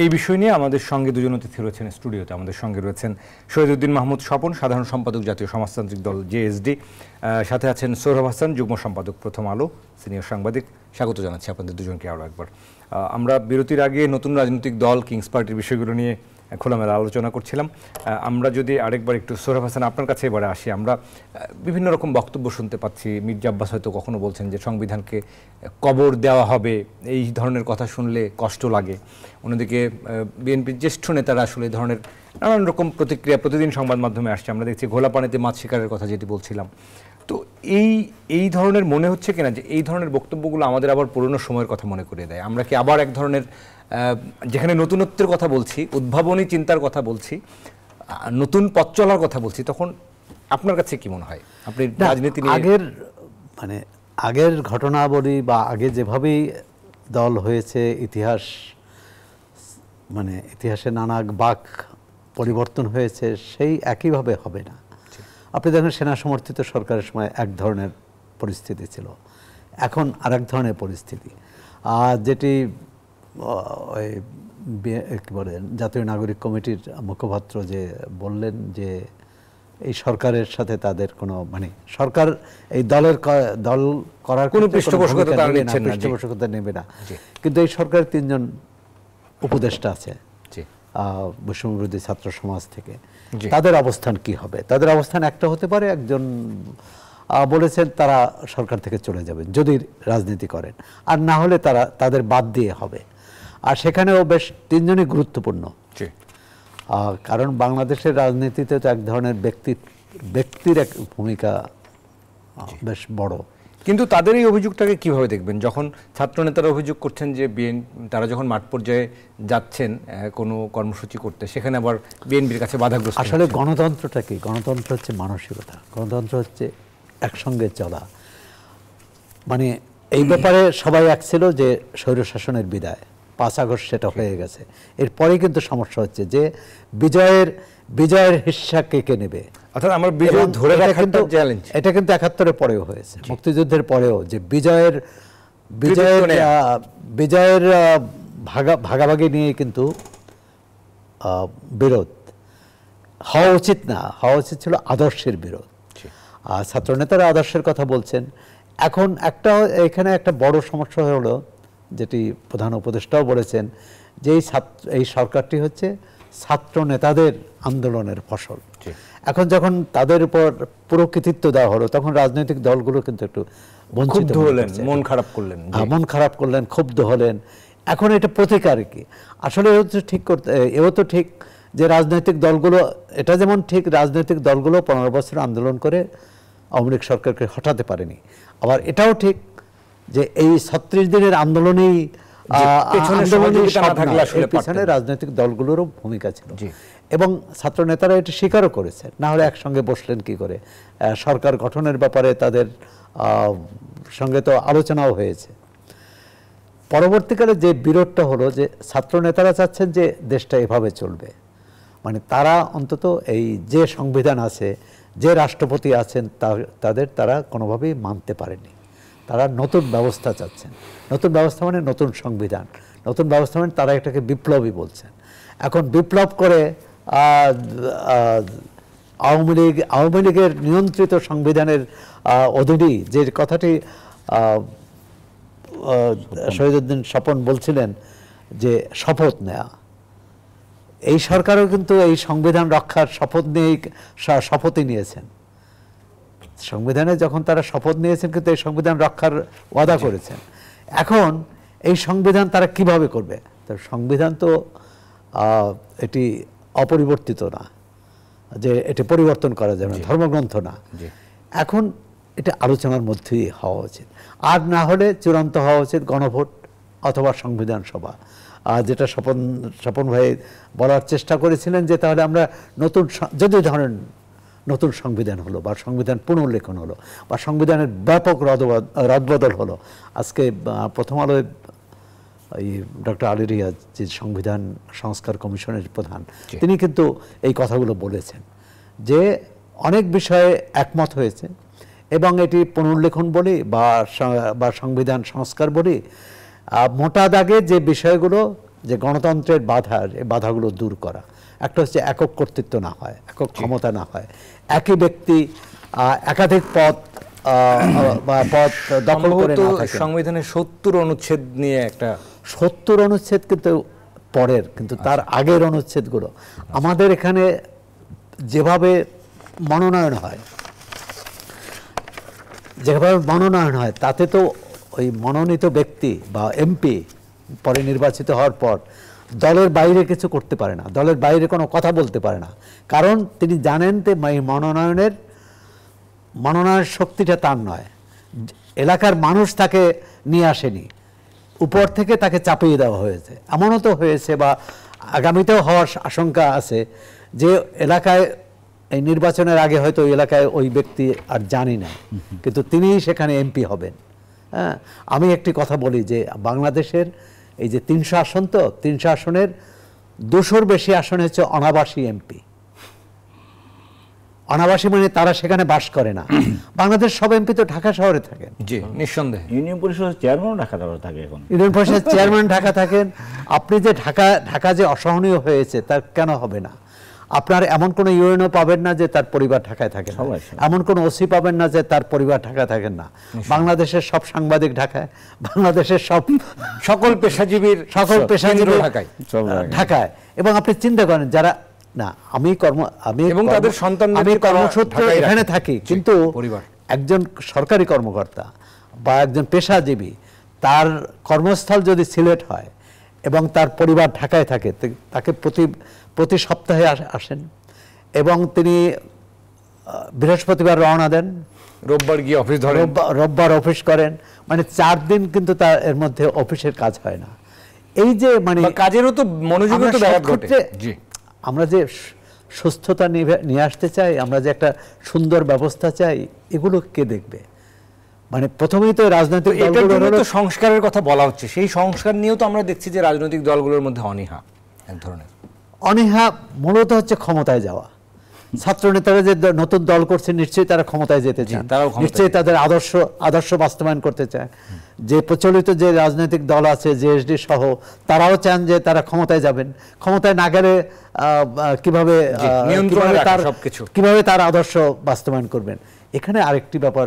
এই বিষয় নিয়ে। আমাদের সঙ্গে দুজন অতিথি রয়েছেন স্টুডিওতে। আমাদের সঙ্গে রয়েছেন শহীদউদ্দিন মাহমুদ স্বপন, সাধারণ সম্পাদক জাতীয় সমাজতান্ত্রিক দল জেএসডি। সাথে আছেন সৌরভ হাসান, যুগ্ম সম্পাদক প্রথম আলো, সিনিয়র সাংবাদিক। স্বাগত জানাচ্ছি আপনাদের দুজনকে আরও একবার। আমরা বিরতির আগে নতুন রাজনৈতিক দল, কিংস পার্টির বিষয়গুলো নিয়ে খোলামেলা আলোচনা করছিলাম। আমরা যদি আরেকবার একটু সৌরভ হাসান আপনার কাছে এবারে আসি, আমরা বিভিন্ন রকম বক্তব্য শুনতে পাচ্ছি। মির্জা আব্বাস হয়তো কখনো বলছেন যে সংবিধানকে কবর দেওয়া হবে, এই ধরনের কথা শুনলে কষ্ট লাগে। অন্যদিকে বিএনপির জ্যেষ্ঠ নেতারা আসলে এই ধরনের নানান রকম প্রতিক্রিয়া প্রতিদিন সংবাদ মাধ্যমে আসছে। আমরা দেখছি ঘোলা পানিতে মাছ শিকারের কথা যেটি বলছিলাম। তো এই ধরনের মনে হচ্ছে কিনা যে এই ধরনের বক্তব্যগুলো আমাদের আবার পুরনো সময়ের কথা মনে করে দেয়? আমরা কি আবার এক ধরনের, যেখানে নতুনত্বের কথা বলছি, উদ্ভাবনী চিন্তার কথা বলছি, নতুন পথ চলার কথা বলছি, তখন আপনার কাছে কি মনে হয়? আপনি রাজনীতি নিয়ে আগের ঘটনাবলী বা আগে যেভাবেই দল হয়েছে, ইতিহাসে নানা বাঁক পরিবর্তন হয়েছে, সেই একইভাবে হবে না। আপনি দেখেন সেনা সমর্থিত সরকারের সময় এক ধরনের পরিস্থিতি ছিল, এখন আরেক ধরনের পরিস্থিতি। আর যেটি কি বলেন, জাতীয় নাগরিক কমিটির মুখপাত্র যে বললেন যে এই সরকারের সাথে তাদের কোনো সরকার এই দল করার কোনো পৃষ্ঠপোষকতা নেবে না, কিন্তু এই সরকারের 3 জন উপদেষ্টা আছে বৈষম্যবিরোধী ছাত্র সমাজ থেকে। তাদের অবস্থান কি হবে? তাদের অবস্থান একটা হতে পারে, একজন বলেছেন তারা সরকার থেকে চলে যাবেন যদি রাজনীতি করেন, আর না হলে তাদের বাদ দিয়ে হবে। আর সেখানেও বেশ 3 জনই গুরুত্বপূর্ণ, কারণ বাংলাদেশের রাজনীতিতে তো এক ধরনের ব্যক্তির এক ভূমিকা বেশ বড়। কিন্তু তাদের এই অভিযোগটাকে কিভাবে দেখবেন? যখন ছাত্রনেতারা অভিযোগ করছেন যে তারা যখন মাঠ পর্যায়ে যাচ্ছেন কোনো কর্মসূচি করতে, সেখানে আবার বিএনপির কাছে বাধাগ্রস্ত। আসলে গণতন্ত্রটা কি? গণতন্ত্র হচ্ছে মানসিকতা, গণতন্ত্র হচ্ছে একসঙ্গে চলা। এই ব্যাপারে সবাই এক ছিল যে স্বৈরশাসনের বিদায়, 5 আগস্ট সেটা হয়ে গেছে। এরপরে কিন্তু সমস্যা হচ্ছে যে বিজয়ের হিস্সা কে নেবে। অর্থাৎ আমার বিজয় ধরে রাখাটা চ্যালেঞ্জ। এটা কিন্তু 71-এর পরেও হয়েছে, মুক্তিযুদ্ধের পরেও, যে বিজয়ের ভাগাভাগি নিয়ে কিন্তু বিরোধ হওয়া উচিত না, হওয়া উচিত ছিল আদর্শের বিরোধ। আর ছাত্রনেতারা আদর্শের কথা বলছেন। এখন এখানে একটা বড় সমস্যা হলো, যেটি প্রধান উপদেষ্টাও বলেছেন, যে এই সরকারটি হচ্ছে ছাত্র নেতাদের আন্দোলনের ফসল। এখন যখন তাদের উপর পুরো কৃতিত্ব দেওয়া হলো, তখন রাজনৈতিক দলগুলো কিন্তু একটু বঞ্চিত হলেন, মন খারাপ করলেন, মন খারাপ করলেন, ক্ষুব্ধ হলেন। এখন এটা প্রতিকার কি? আসলে এও তো ঠিক যে রাজনৈতিক দলগুলো, এটা যেমন ঠিক রাজনৈতিক দলগুলো 15 বছর আন্দোলন করে আওয়ামী লীগ সরকারকে হটাতে পারেনি, আবার এটাও ঠিক যে এই 36 দিনের আন্দোলনেই পিছনে রাজনৈতিক দলগুলোরও ভূমিকা ছিল, এবং ছাত্র নেতারা এটা স্বীকারও করেছে। না হলে একসঙ্গে বসলেন কি করে? সরকার গঠনের ব্যাপারে তাদের সঙ্গে তো আলোচনাও হয়েছে। পরবর্তীকালে যে বিরোধটা হলো যে ছাত্র নেতারা চাচ্ছেন যে দেশটা এভাবে চলবে, মানে তারা অন্তত এই যে সংবিধান আছে, যে রাষ্ট্রপতি আছেন তারা কোনোভাবেই মানতে পারেনি। তারা নতুন ব্যবস্থা চাচ্ছেন। নতুন ব্যবস্থা মানে নতুন সংবিধান, নতুন ব্যবস্থা মানে তারা এটাকে বিপ্লবী বলছেন। এখন বিপ্লব করে আওয়ামী লীগের নিয়ন্ত্রিত সংবিধানের অধীনে যে কথাটি শহীদুদ্দিন স্বপন বলছিলেন যে শপথ নেয়া, এই সরকারও কিন্তু এই সংবিধান রক্ষার শপথই নিয়েছেন। সংবিধানে যখন তারা শপথ নিয়েছেন কিন্তু এই সংবিধান রক্ষার ওয়াদা করেছেন। এখন এই সংবিধান তারা কিভাবে করবে? তার সংবিধান তো এটি অপরিবর্তিত না, যে এটি পরিবর্তন করা যাবে না, ধর্মগ্রন্থ না। এখন এটা আলোচনার মধ্যেই হওয়া উচিত, আর না হলে চূড়ান্ত হওয়া উচিত গণভোট অথবা সংবিধান সভা। যেটা স্বপন ভাই বলার চেষ্টা করেছিলেন যে তাহলে আমরা যদি ধরেন নতুন সংবিধান হলো বা সংবিধান পুনর্লেখন হলো বা সংবিধানের ব্যাপক রদবদল হলো। আজকে প্রথম আলোয় এই ডক্টর আলী রিয়াজ, যে সংবিধান সংস্কার কমিশনের প্রধান, তিনি কিন্তু এই কথাগুলো বলেছেন যে অনেক বিষয়ে একমত হয়েছে, এবং এটি পুনর্লেখন বলি বা সংবিধান সংস্কার বলি, মোটা দাগে যে বিষয়গুলো, যে গণতন্ত্রের বাধাগুলো দূর করা। একটা হচ্ছে একক কর্তৃত্ব না হয়, একক ক্ষমতা না হয়, একই ব্যক্তি একাধিক পদ দখল করে না থাকে। সংবিধানের 70 অনুচ্ছেদ নিয়ে একটা 70 অনুচ্ছেদ কিন্তু পরের, কিন্তু তার আগের অনুচ্ছেদগুলো আমাদের এখানে যেভাবে মনোনয়ন হয় তাতে তো ওই মনোনীত ব্যক্তি বা এমপি পরে নির্বাচিত হওয়ার পর দলের বাইরে কিছু করতে পারে না, দলের বাইরে কোনো কথা বলতে পারে না, কারণ তিনি জানেন যে মনোনয়নের শক্তিটা তার নয়, এলাকার মানুষ তাকে নিয়ে আসেনি, উপর থেকে তাকে চাপিয়ে দেওয়া হয়েছে। এমনও তো হয়েছে বা আগামীতেও হওয়ার আশঙ্কা আছে যে এলাকায় এই নির্বাচনের আগে হয়তো ওই এলাকায় ওই ব্যক্তি আর জানি না, কিন্তু তিনিই সেখানে এমপি হবেন। হ্যাঁ, আমি একটি কথা বলি যে বাংলাদেশের এই যে 300 আসন, তো 300 আসনের 200-র বেশি আসন হচ্ছে অনাবাসী এমপি। অনাবাসী মানে তারা সেখানে বাস করে না। বাংলাদেশ সব এমপি তো ঢাকা শহরে থাকেন। জি, নিঃসন্দেহে। ইউনিয়ন পরিষদের চেয়ারম্যান ঢাকা শহরে থাকে। এখন ইউনিয়ন পরিষদের চেয়ারম্যান ঢাকা থাকেন। আপনি যে ঢাকা যে অসহনীয় হয়েছে তা কেন হবে না? আপনার এমন কোনো ইউনিয়নও পাবেন না যে তার পরিবার ঢাকায় থাকে না, এমন কোনো ওসি পাবেন না যে তার পরিবার ঢাকায় থাকেন না। বাংলাদেশের সব সাংবাদিক ঢাকায়, বাংলাদেশের সকল পেশাজীবীর ঢাকায়। এবং আপনি চিন্তা করেন যারা না, আমি তাদের সন্তানদের কর্মসূত্রে এখানে থাকি, কিন্তু একজন সরকারি কর্মকর্তা বা একজন পেশাজীবী তার কর্মস্থল যদি সিলেট হয় এবং তার পরিবার ঢাকায় থাকে, তাকে প্রতি সপ্তাহে আসেন এবং তিনি বৃহস্পতিবার রওনা দেন, রোববার গিয়ে অফিস ধরেন, রোববার অফিস করেন, মানে 4 দিন কিন্তু তার এর মধ্যে অফিসের কাজ হয় না। এই যে মানে কাজেরও তো মনোযোগও তো ব্যাঘাত ঘটে। জি, আমরা যে সুস্থতা নিয়ে আসতে চাই, আমরা যে একটা সুন্দর ব্যবস্থা চাই, এগুলো কে দেখবে? মানে প্রথমেই তো রাজনৈতিক দলগুলোর তো সংস্কারের কথা বলা হচ্ছে, সেই সংস্কার নিয়েও তো আমরা দেখছি যে রাজনৈতিক দলগুলোর মধ্যে অনীহা, এক ধরনের অনীহা মূলত হচ্ছে ক্ষমতায় যাওয়া। ছাত্র নেতারা যে নতুন দল করছে নিশ্চয়ই তারা ক্ষমতায় যেতে চায়, নিশ্চয়ই তাদের আদর্শ বাস্তবায়ন করতে চায়। যে প্রচলিত যে রাজনৈতিক দল আছে জেএসডি সহ, তারাও চান যে তারা ক্ষমতায় যাবেন। ক্ষমতায় না গেলে কিভাবে তার আদর্শ বাস্তবায়ন করবেন। এখানে আরেকটি ব্যাপার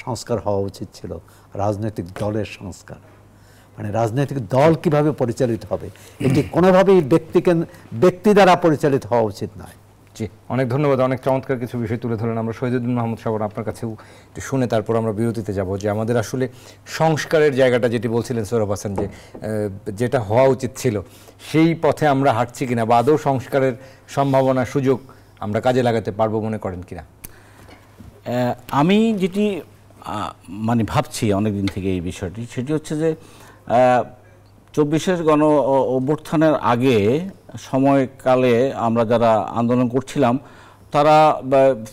সংস্কার হওয়া উচিত ছিল, রাজনৈতিক দলের সংস্কার। মানে রাজনৈতিক দল কিভাবে পরিচালিত হবে, এটি কোনোভাবেই ব্যক্তি দ্বারা পরিচালিত হওয়া উচিত নয়। জি, অনেক ধন্যবাদ। অনেক চমৎকার কিছু বিষয় তুলে ধরলেন। আমরা শহীদুদ্দিন মাহমুদ সাহেব আপনার কাছেও একটু শুনে তারপর আমরা বিরতিতে যাব, যে আমাদের আসলে সংস্কারের জায়গাটা যেটি বলছিলেন সোহরাব হাসান, যে যেটা হওয়া উচিত ছিল সেই পথে আমরা হাঁটছি কিনা, বা আদৌ সংস্কারের সম্ভাবনা সুযোগ আমরা কাজে লাগাতে পারবো মনে করেন কিনা? আমি যেটি মানে ভাবছি অনেকদিন থেকে এই বিষয়টি, সেটি হচ্ছে যে 24-এর গণ অভ্যুত্থানের আগে সময়কালে আমরা যারা আন্দোলন করছিলাম তারা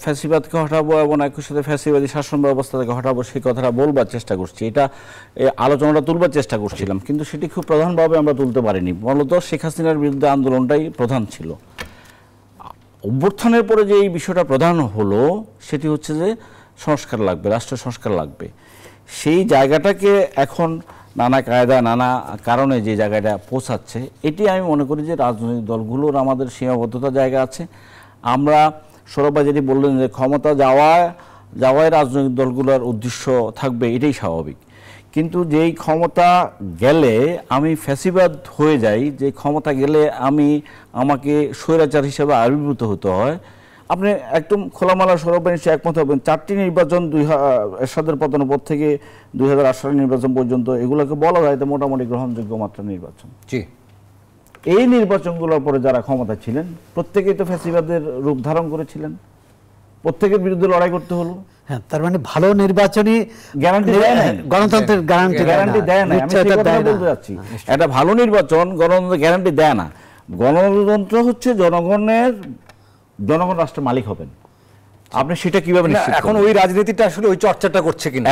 ফ্যাসিবাদকে হটাবো এবং একই সাথে ফ্যাসিবাদী শাসন ব্যবস্থা থেকে হটাবো সেই কথাটা বলবার চেষ্টা করছি, এটা আলোচনাটা তুলবার চেষ্টা করছিলাম, কিন্তু সেটি খুব প্রধানভাবে আমরা তুলতে পারিনি। মূলত শেখ হাসিনার বিরুদ্ধে আন্দোলনটাই প্রধান ছিল। অভ্যুত্থানের পরে যে এই বিষয়টা প্রধান হলো সেটি হচ্ছে যে সংস্কার লাগবে, রাষ্ট্র সংস্কার লাগবে। সেই জায়গাটাকে এখন নানা কায়দা নানা কারণে যে জায়গাটা পৌঁছাচ্ছে, এটি আমি মনে করি যে রাজনৈতিক দলগুলোর আমাদের সীমাবদ্ধতা জায়গা আছে। আমরা সৌরভ ভাই যেটি বললেন যে ক্ষমতা যাওয়ায় রাজনৈতিক দলগুলোর উদ্দেশ্য থাকবে, এটাই স্বাভাবিক। কিন্তু যেই ক্ষমতা গেলে আমি ফ্যাসিবাদ হয়ে যাই, যে ক্ষমতা গেলে আমাকে স্বৈরাচার হিসেবে আবির্ভূত হতে হয়, আপনি একদম খোলামেলা সৌরভ ভাই নিশ্চয়ই একমত হবেন। 4টি নির্বাচন এরশাদের পতনের পর থেকে 2008 সালের নির্বাচন পর্যন্ত এগুলোকে বলা যায় তো মোটামুটি গ্রহণযোগ্য মাত্রা নির্বাচন। জি, এই নির্বাচনগুলোর পরে যারা ক্ষমতা ছিলেন প্রত্যেকেই তো ফ্যাসিবাদের রূপ ধারণ করেছিলেন, প্রত্যেকের বিরুদ্ধে লড়াই করতে হলো। হ্যাঁ, তার মানে ভালো নির্বাচনই গ্যারান্টি দেয় না, গণতন্ত্রের গ্যারান্টি দেয় না। আমি সেই কথাটা বলতে যাচ্ছি, একটা ভালো নির্বাচন গণতন্ত্রের গ্যারান্টি দেয় না। গণতন্ত্র হচ্ছে জনগণ রাষ্ট্রের মালিক হবেন, আপনি সেটা কিভাবে নিশ্চিত এখন ওই রাজনীতিটা আসলে ওই চর্চাটা করছে কিনা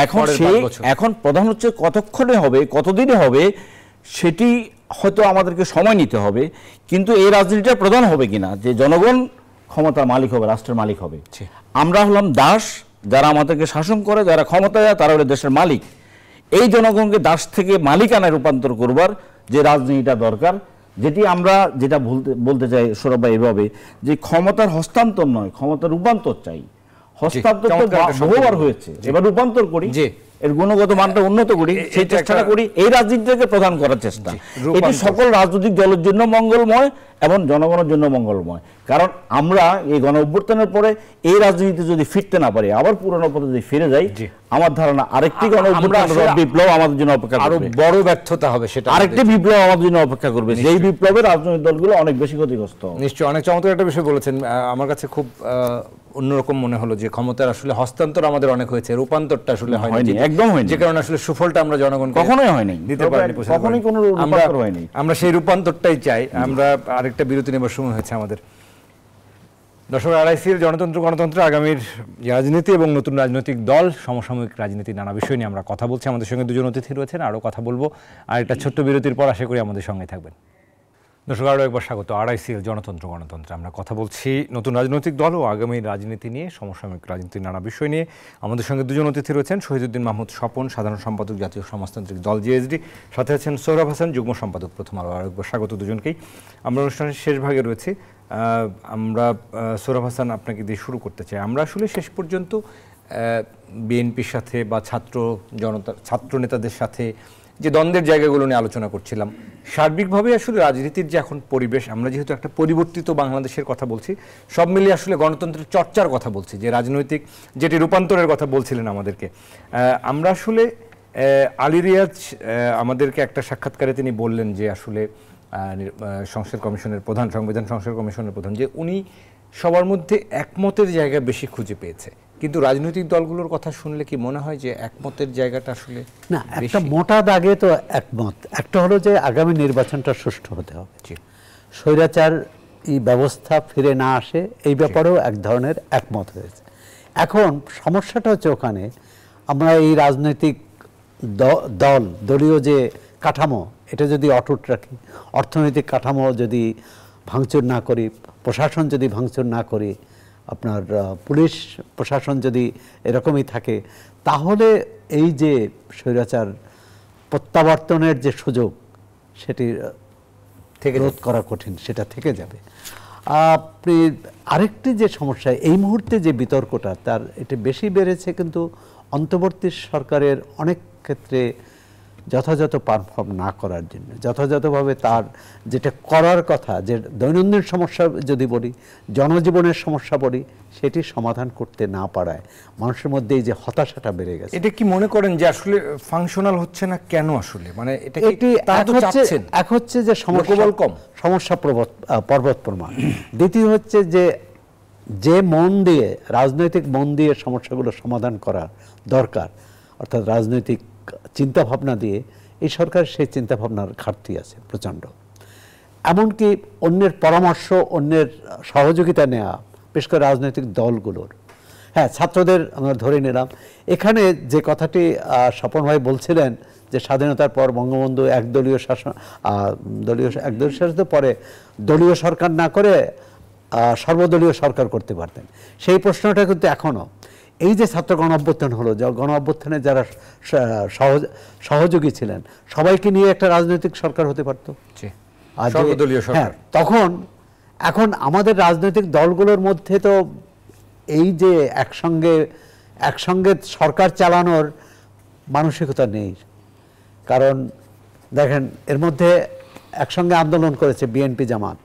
এখন প্রধান হচ্ছে কতক্ষণে হবে, কতদিনে হবে, সেটি হয়তো আমাদেরকে সময় নিতে হবে, কিন্তু এই রাজনীতিটা প্রধান হবে কিনা যে জনগণ ক্ষমতার মালিক হবে, রাষ্ট্রের মালিক হবে। আমরা হলাম দাস, যারা আমাদেরকে শাসন করে, যারা ক্ষমতায় যায় তারা হলো দেশের মালিক। এই জনগণকে দাস থেকে মালিকানায় রূপান্তর করবার যে রাজনীতিটা দরকার, যেটা বলতে চাই সৌরভ ভাই এভাবে, যে ক্ষমতার হস্তান্তর নয়, ক্ষমতার রূপান্তর চাই। হস্তান্তর তো বহুবার হয়েছে, এবার রূপান্তর করি, এর গুণগত মানটা উন্নত করি, সেই চেষ্টাটা করি। এই রাজনীতিটাকে প্রধান করার চেষ্টা, এটি সকল রাজনৈতিক দলের জন্য মঙ্গলময় এবং জনগণের জন্য মঙ্গলময়। কারণ আমরা এই গণ অভ্যুত্থানের পরে এই রাজনীতি যদি ফিরতে না পারি, আবার পুরনো পথে যদি ফিরে যাই, আমার ধারণা আরেকটি গণ অভ্যুত্থানের বিপ্লব আমাদের জন্য অপেক্ষা করবে, আরো বড় ব্যর্থতা হবে, সেটা আরেকটি বিপ্লব আমাদের জন্য অপেক্ষা করবে, যেই বিপ্লবে রাজনৈতিক দলগুলো অনেক বেশি ক্ষতিগ্রস্ত। নিশ্চয়ই অনেক চমৎকার একটা বিষয় বলেছেন। আমার কাছে খুব অন্যরকম মনে হলো যে ক্ষমতার আসলে হস্তান্তর আমাদের অনেক হয়েছে, রূপান্তরটা আসলে হয়নি, একদম হয়নি, যে কারণে আসলে সুফলটা আমরা জনগণ কখনোই হয়নি, দিতে পারিনি, কখনোই কোনো রূপান্তর হয়নি। আমরা সেই রূপান্তরটাই চাই। আমরা আরেকটা বিরতি নেবার সময় হয়েছে আমাদের। দর্শক, আড়াইসির গণতন্ত্র আগামীর রাজনীতি এবং নতুন রাজনৈতিক দল, সমসাময়িক রাজনীতি, নানা বিষয় নিয়ে আমরা কথা বলছি। আমাদের সঙ্গে দুজন অতিথি রয়েছেন, আরও কথা বলবো। আর একটা ছোট্ট বিরতির পর আশা করি আমাদের সঙ্গে থাকবেন। দর্শক, আরও একবার স্বাগত। আড়াইসির গণতন্ত্র আমরা কথা বলছি নতুন রাজনৈতিক দল ও আগামীর রাজনীতি নিয়ে, সমসাময়িক রাজনীতির নানা বিষয় নিয়ে। আমাদের সঙ্গে দুজন অতিথি রয়েছেন, শহীদুদ্দিন মাহমুদ স্বপন, সাধারণ সম্পাদক, জাতীয় সমাজতান্ত্রিক দল জেএসডি, সাথে আছেন সোহরাব হাসান, যুগ্ম সম্পাদক, প্রথম আলো। আরও একবার স্বাগত দুজনকেই। আমরা অনুষ্ঠানের শেষ ভাগে রয়েছি। আমরা সোহরাব হাসান আপনাকে দিয়ে শুরু করতে চাই। আমরা আসলে শেষ পর্যন্ত বিএনপির সাথে বা ছাত্র নেতাদের সাথে যে দ্বন্দ্বের জায়গাগুলো নিয়ে আলোচনা করছিলাম, সার্বিকভাবে আসলে রাজনীতির যে এখন পরিবেশ, আমরা যেহেতু একটা পরিবর্তিত বাংলাদেশের কথা বলছি, সব মিলিয়ে আসলে গণতন্ত্রের চর্চার কথা বলছি, যে রাজনৈতিক যেটি রূপান্তরের কথা বলছিলেন আমাদেরকে। আমরা আসলে আলী রিয়াজ আমাদেরকে একটা সাক্ষাৎকারে তিনি বললেন যে আসলে সংস্কার কমিশনের প্রধান, সংবিধান সংস্কার কমিশনের প্রধান, যে উনি সবার মধ্যে একমতের জায়গা বেশি খুঁজে পেয়েছে। কিন্তু রাজনৈতিক দলগুলোর কথা শুনলে কি মনে হয় যে একমতের জায়গাটা আসলে না? একটা মোটা দাগে তো একমত। একটা হলো যে আগামী নির্বাচনটা সুষ্ঠু হতে হবে, স্বৈরাচার এই ব্যবস্থা ফিরে না আসে, এই ব্যাপারেও এক ধরনের একমত হয়েছে। এখন সমস্যাটা হচ্ছে ওখানে আমরা এই রাজনৈতিক দলীয় যে কাঠামো, এটা যদি অটুট রাখি, অর্থনৈতিক কাঠামো যদি ভাঙচুর না করি, প্রশাসন যদি ভাঙচুর না করি, আপনার পুলিশ প্রশাসন যদি এরকমই থাকে, তাহলে এই যে স্বৈরাচার প্রত্যাবর্তনের যে সুযোগ, সেটি রোধ করা কঠিন, সেটা থেকে যাবে। আপনি আরেকটি যে সমস্যা, এই মুহূর্তে যে বিতর্কটা, তার এটা বেশি বেড়েছে কিন্তু অন্তর্বর্তী সরকারের অনেক ক্ষেত্রে যথাযথ পারফর্ম না করার জন্য, যথাযথভাবে তার যেটা করার কথা, যে দৈনন্দিন সমস্যা যদি বলি, জনজীবনের সমস্যা বলি, সেটি সমাধান করতে না পারায় মানুষের মধ্যে এই যে হতাশাটা বেড়ে গেছে। এটা কি মনে করেন যে আসলে ফাংশনাল হচ্ছে না কেন? আসলে মানে এটা কি এটি তারা তো চাচ্ছেন, এক হচ্ছে যে লোকবল কম, সমস্যা পর্বত প্রমাণ। দ্বিতীয় হচ্ছে যে মন দিয়ে, রাজনৈতিক মন দিয়ে সমস্যাগুলো সমাধান করা দরকার, অর্থাৎ রাজনৈতিক চিন্তা ভাবনা দিয়ে, এই সরকার সেই চিন্তা ভাবনার ঘাটতি আছে প্রচণ্ড। এমনকি অন্যের পরামর্শ, অন্যের সহযোগিতা নেওয়া, বিশেষ করে রাজনৈতিক দলগুলোর। হ্যাঁ, ছাত্রদের আমরা ধরে নিলাম, এখানে যে কথাটি স্বপন ভাই বলছিলেন যে স্বাধীনতার পর বঙ্গবন্ধু একদলীয় শাসন, একদলীয় শাসন পরে দলীয় সরকার না করে সর্বদলীয় সরকার করতে পারতেন। সেই প্রশ্নটা কিন্তু এখনও, এই যে ছাত্র গণ অভ্যুত্থান হলো, গণ অভ্যুত্থানে যারা সহযোগী ছিলেন সবাইকে নিয়ে একটা রাজনৈতিক সরকার হতে পারত, সর্বদলীয় সরকার। তখন এখন আমাদের রাজনৈতিক দলগুলোর মধ্যে তো এই যে একসঙ্গে সরকার চালানোর মানসিকতা নেই। কারণ দেখেন, এর মধ্যে একসঙ্গে আন্দোলন করেছে বিএনপি, জামাত,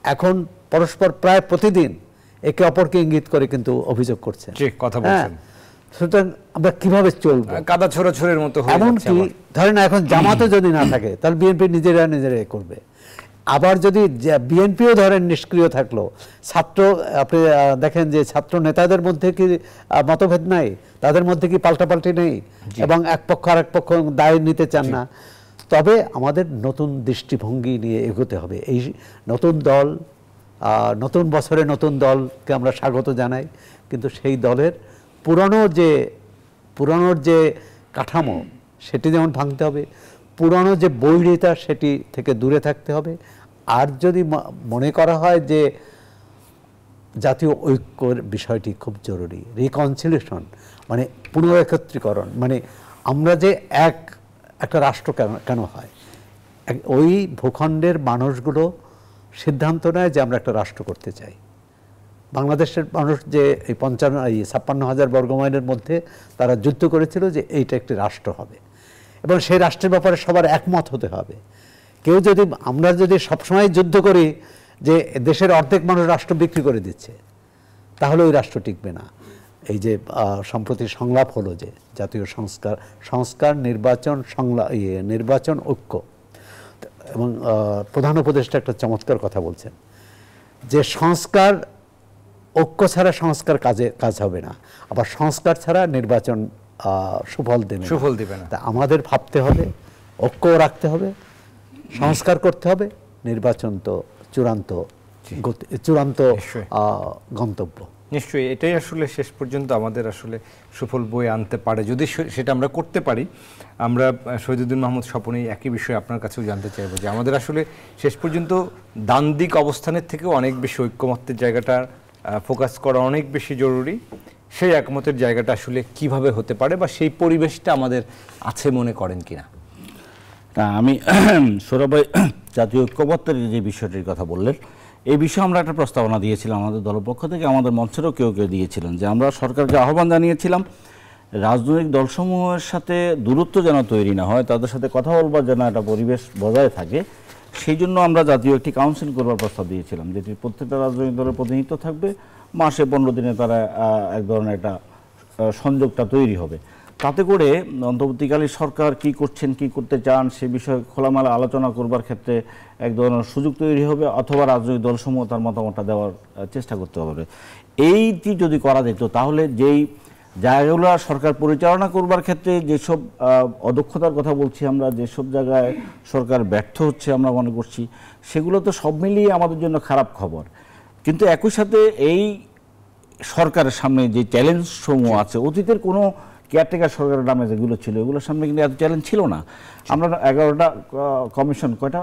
এখন পরস্পর প্রায় প্রতিদিন একে অপরকে ইঙ্গিত করে কিন্তু অভিযোগ করছে, কথা বলছেন। সুতরাং আমরা কিভাবে চলবো? কাদা ছোড়াছুড়ির মতো হয়ে যাচ্ছে। এমনকি ধরেন এখন জামাতও যদি না থাকে, তাহলে বিএনপি নিজেরাই করবে। আবার যদি বিএনপিও ধরেন নিষ্ক্রিয় থাকলো, আপনি দেখেন যে ছাত্র নেতাদের মধ্যে কি মতভেদ নাই, তাদের মধ্যে কি পাল্টাপাল্টি নেই, এবং এক পক্ষ আর এক পক্ষ দায় নিতে চান না। তবে আমাদের নতুন দৃষ্টিভঙ্গি নিয়ে এগোতে হবে। এই নতুন দল, নতুন বছরে নতুন দলকে আমরা স্বাগত জানাই, কিন্তু সেই দলের পুরনোর যে কাঠামো, সেটি যেমন ভাঙতে হবে, পুরনো যে বৈরিতা, সেটি থেকে দূরে থাকতে হবে। আর যদি মনে করা হয় যে জাতীয় ঐক্যের বিষয়টি খুব জরুরি, রিকনসিলিয়েশন মানে পুনরেকত্রীকরণ, মানে আমরা যে একটা রাষ্ট্র কেন হয়, ওই ভূখণ্ডের মানুষগুলো সিদ্ধান্ত নেয় যে আমরা একটা রাষ্ট্র করতে চাই। বাংলাদেশের মানুষ যে এই 56,000 বর্গমাইলের মধ্যে তারা যুদ্ধ করেছিল যে এইটা একটি রাষ্ট্র হবে, এবং সেই রাষ্ট্রের ব্যাপারে সবার একমত হতে হবে। আমরা যদি সবসময় যুদ্ধ করি যে দেশের অর্ধেক মানুষ রাষ্ট্র বিক্রি করে দিচ্ছে, তাহলে ওই রাষ্ট্র টিকবে না। এই যে সম্প্রতি সংলাপ হলো যে জাতীয় সংস্কার নির্বাচন ঐক্য, এবং প্রধান উপদেষ্টা একটা চমৎকার কথা বলছেন যে সংস্কার ঐক্য ছাড়া সংস্কার কাজ হবে না, আবার সংস্কার ছাড়া নির্বাচন সুফল দেবে না। তা আমাদের ভাবতে হবে, ঐক্য রাখতে হবে, সংস্কার করতে হবে, নির্বাচন তো চূড়ান্ত গন্তব্য। নিশ্চয়ই এটাই আসলে শেষ পর্যন্ত আমাদের আসলে সুফল বয়ে আনতে পারে, যদি সেটা আমরা করতে পারি। আমরা শহীদুদ্দিন মাহমুদ স্বপন এই একই বিষয়ে আপনার কাছেও জানতে চাইবো যে আমাদের আসলে শেষ পর্যন্ত ডান দিক অবস্থানের থেকেও অনেক বেশি ঐক্যমত্যের জায়গাটা ফোকাস করা অনেক বেশি জরুরি। সেই একমতের জায়গাটা আসলে কিভাবে হতে পারে, বা সেই পরিবেশটা আমাদের আছে মনে করেন কিনা? আমি সৌরভ ভাই জাতীয় ঐক্যমত্যের যে বিষয়টির কথা বললেন, এই বিষয়ে আমরা একটা প্রস্তাবনা দিয়েছিলাম আমাদের দলের পক্ষ থেকে, আমাদের মঞ্চেরও কেউ দিয়েছিলেন, যে আমরা সরকারকে আহ্বান জানিয়েছিলাম রাজনৈতিক দলসমূহের সাথে দূরত্ব যেন তৈরি না হয়, তাদের সাথে কথা বলবার যেন একটা পরিবেশ বজায় থাকে, সেই জন্য আমরা জাতীয় একটি কাউন্সিল করবার প্রস্তাব দিয়েছিলাম, যেটি প্রত্যেকটা রাজনৈতিক দলের প্রতিনিধিত্ব থাকবে। মাসে 15 দিনে তারা এক ধরনের একটা সংযোগটা তৈরি হবে। তাতে করে অন্তর্বর্তীকালীন সরকার কি করছেন, কি করতে চান, সে বিষয়ে খোলামেলা আলোচনা করবার ক্ষেত্রে এক ধরনের সুযোগ তৈরি হবে, অথবা রাজনৈতিক দলসমূহ তার মতামতটা দেওয়ার চেষ্টা করতে হবে। এইটি যদি করা যেত, তাহলে যেই জায়গাগুলো সরকার পরিচালনা করবার ক্ষেত্রে যেসব অদক্ষতার কথা বলছি আমরা, যেসব জায়গায় সরকার ব্যর্থ হচ্ছে আমরা মনে করছি, সেগুলো তো সব মিলিয়ে আমাদের জন্য খারাপ খবর। কিন্তু একই সাথে এই সরকারের সামনে যে চ্যালেঞ্জসমূহ আছে, অতীতের কোনো কেয়ারটেকার সরকারের নামে যেগুলো ছিল, এগুলোর সামনে কিন্তু এত চ্যালেঞ্জ ছিল না। আমরা 11টা কমিশন, কয়টা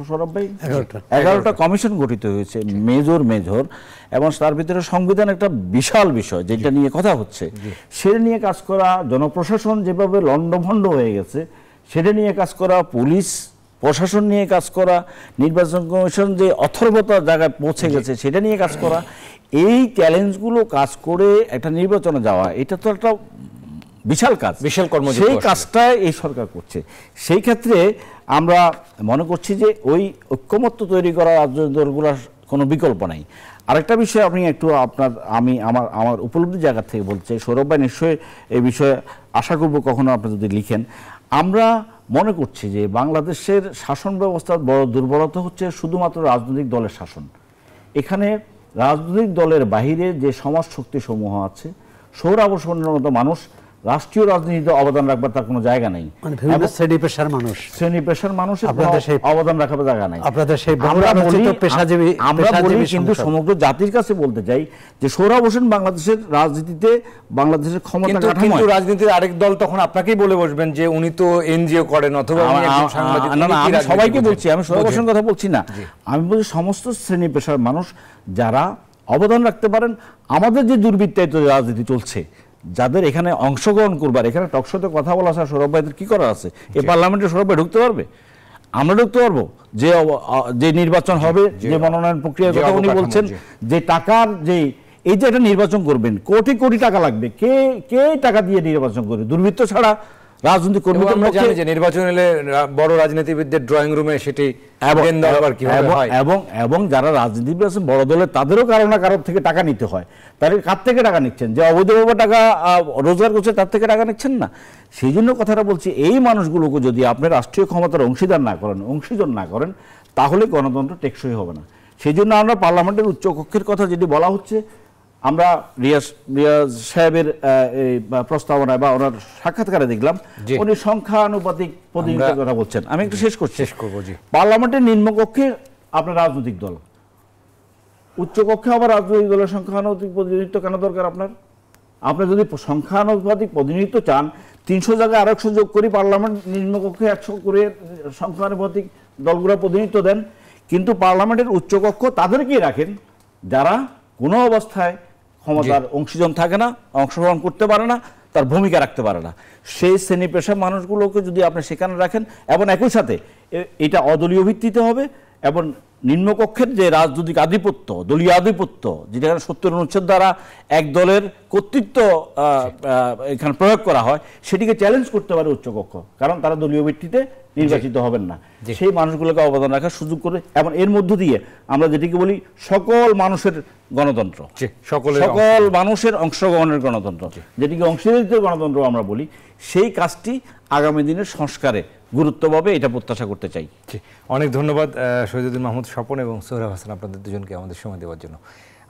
সৌরভ ভাই? 11টা কমিশন গঠিত হয়েছে, মেজর, এবং তার ভিতরে সংবিধান একটা বিশাল বিষয় যেটা নিয়ে কথা হচ্ছে, সেটা নিয়ে কাজ করা, জনপ্রশাসন যেভাবে লণ্ডভণ্ড হয়ে গেছে সেটা নিয়ে কাজ করা, পুলিশ প্রশাসন নিয়ে কাজ করা, নির্বাচন কমিশন যে অথর্বতার জায়গায় পৌঁছে গেছে সেটা নিয়ে কাজ করা, এই চ্যালেঞ্জগুলো কাজ করে একটা নির্বাচনে যাওয়া, এটা তো একটা বিশাল কাজ, বিশাল কর্মযজ্ঞ সেই আসলে। কাজটা এই সরকার করছে। সেই ক্ষেত্রে আমরা মনে করছি যে ওই ঐক্যমত্য তৈরি করা রাজনৈতিক দলগুলোর কোনো বিকল্প নাই। আরেকটা বিষয় আপনি একটু আমার উপলব্ধির জায়গা থেকে বলতে, সৌরভ ভাই নিশ্চয়ই এই বিষয়ে আশা করব কখনো আপনি যদি লিখেন। আমরা মনে করছি যে বাংলাদেশের শাসন ব্যবস্থার বড় দুর্বলতা হচ্ছে শুধুমাত্র রাজনৈতিক দলের শাসন। এখানে রাজনৈতিক দলের বাহিরে যে সমাজ শক্তি সমূহ আছে, সৌরাবসনের মতো মানুষ রাষ্ট্রীয় রাজনীতিতে অবদান রাখবার তার কোনো জায়গা নেই। মানে বিভিন্ন শ্রেণী পেশার মানুষের আপনাদের সেই অবদান রাখার জায়গা নাই। আপনাদের সেই আমরা বলি কিন্তু সমগ্র জাতির কাছে বলতে চাই যে সোহরাব হোসেন বাংলাদেশের রাজনীতিতে বাংলাদেশের ক্ষমতা কিন্তু রাজনীতির আরেক দল তখন আপনাকেই বলে বসবেন যে উনি তো এনজিও করেন অথবা উনি একজন সাংবাদিক। আমি সবাইকে বলছি, আমি সোহরাব হোসেন কথা বলছি না, আমি বলছি সমস্ত শ্রেণী পেশার মানুষ যারা অবদান রাখতে পারেন। আমাদের যে দুর্বৃত্তায়িত রাজনীতি চলছে, যাদের এখানে অংশগ্রহণ করবার, এখানে টকশোতে কথা বলা আছে, সৌরভ ভাইদের কি করার আছে? এই পার্লামেন্টে সৌরভ ভাই ঢুকতে পারবে? আমরা ঢুকতে পারবো? যে নির্বাচন হবে, যে মনোনয়ন প্রক্রিয়ার কথা উনি বলছেন, যে টাকার যে এই যে একটা নির্বাচন করবেন, কোটি কোটি টাকা লাগবে, কে টাকা দিয়ে নির্বাচন করবে? দুর্বৃত্ত ছাড়া রাজনৈতিক কর্মীদের আমরা জানি যে নির্বাচন এলে বড় রাজনীতিবিদদের ড্রয়িং রুমে সেটি এবং যারা রাজনীতিবিদ আছেন বড় দলের, তাদেরও কারো না কারোর থেকে টাকা নিতে হয়। তাহলে কার থেকে টাকা নিচ্ছেন? যে অবৈধভাবে টাকা রোজগার করছে তার থেকে টাকা নিচ্ছেন না। সেই জন্য কথাটা বলছি, এই মানুষগুলোকে যদি আপনি রাষ্ট্রীয় ক্ষমতার অংশীদার না করেন, অংশীজন না করেন, তাহলে গণতন্ত্র টেকসই হবে না। সেই জন্য আমরা পার্লামেন্টের উচ্চকক্ষের কথা যেটি বলা হচ্ছে, আমরা রিয়াজ সাহেবের প্রস্তাবনায় বা ওনার সাক্ষাৎকারে দেখলাম উনি সংখ্যানুপাতিক প্রতিনিধিত্বের কথা বলছেন। আমি একটু শেষ করবো। পার্লামেন্টের নিম্নকক্ষে আপনার রাজনৈতিক দল, উচ্চকক্ষে আবার রাজনৈতিক দলের সংখ্যানুপাতিক প্রতিনিধিত্ব কেন দরকার? আপনার যদি সংখ্যানুপাতিক প্রতিনিধিত্ব চান, 300 জায়গায় 100 যোগ করি, পার্লামেন্ট নিম্নকক্ষে 100 করে সংখ্যানুপাতিক দলগুলো প্রতিনিধিত্ব দেন। কিন্তু পার্লামেন্টের উচ্চকক্ষ তাদেরকেই রাখেন যারা কোনো অবস্থায় ক্ষমতার অংশীজন থাকে না, অংশগ্রহণ করতে পারে না, তার ভূমিকা রাখতে পারে না। সেই শ্রেণী পেশার মানুষগুলোকে যদি আপনি সেখানে রাখেন, এবং একই সাথে এটা অদলীয় ভিত্তিতে হবে, এবং নিম্নকক্ষের যে রাজনৈতিক আধিপত্য, দলীয় আধিপত্য, যেটা 70 অনুচ্ছেদ দ্বারা এক দলের কর্তৃত্ব এখানে প্রয়োগ করা হয়, সেটিকে চ্যালেঞ্জ করতে পারে উচ্চকক্ষ, কারণ তারা দলীয় ভিত্তিতে নির্বাচিত হবেন না। সেই মানুষগুলোকে অবদান রাখার সুযোগ করে, এবং এর মধ্য দিয়ে আমরা যেটিকে বলি সকল মানুষের গণতন্ত্র, সকল মানুষের অংশগ্রহণের গণতন্ত্র, যেটিকে অংশীদারিত্বের গণতন্ত্র আমরা বলি, সেই কাজটি আগামী দিনের সংস্কারে গুরুত্ব পাবে, এটা প্রত্যাশা করতে চাই। অনেক ধন্যবাদ শহীদুদ্দিন মাহমুদ স্বপন এবং সোহরাব হাসান, আপনাদের দুজনকে আমাদের সময় দেওয়ার জন্য।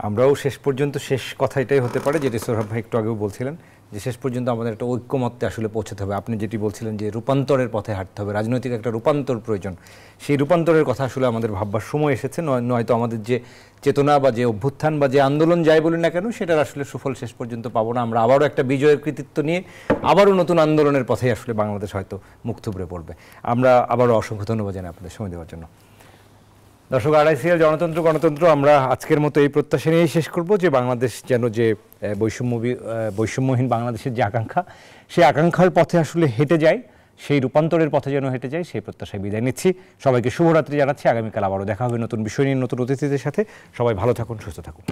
আমরাও শেষ পর্যন্ত, শেষ কথা এটাই হতে পারে যেটি সোহরাব ভাই একটু আগেও বলছিলেন, যে শেষ পর্যন্ত আমাদের একটা ঐক্যমত্যে আসলে পৌঁছতে হবে। আপনি যেটি বলছিলেন যে রূপান্তরের পথে হাঁটতে হবে, রাজনৈতিক একটা রূপান্তর প্রয়োজন, সেই রূপান্তরের কথা আসলে আমাদের ভাববার সময় এসেছে। নয়তো আমাদের যে চেতনা বা যে অভ্যুত্থান বা যে আন্দোলন যাই বলি না কেন, সেটার আসলে সুফল শেষ পর্যন্ত পাবো না। আমরা আবারও একটা বিজয়ের কৃতিত্ব নিয়ে আবারও নতুন আন্দোলনের পথে আসলে বাংলাদেশ হয়তো মুখ থুবড়ে পড়বে। আমরা আবারও অসংখ্য ধন্যবাদ জানাই আপনাদের সময় দেওয়ার জন্য। দর্শক, আড়াইসিয়াল গণতন্ত্র আমরা আজকের মতো এই প্রত্যাশা নিয়েই শেষ করব যে বাংলাদেশ যেন যে বৈষম্যহীন বাংলাদেশের যে আকাঙ্ক্ষা, সেই আকাঙ্ক্ষার পথে আসলে হেঁটে যায়, সেই রূপান্তরের পথে যেন হেঁটে যায়, সেই প্রত্যাশায় বিদায় নিচ্ছি। সবাইকে শুভরাত্রি জানাচ্ছি। আগামীকাল আবারও দেখা হবে নতুন বিষয় নিয়ে, নতুন অতিথিদের সাথে। সবাই ভালো থাকুন, সুস্থ থাকুন।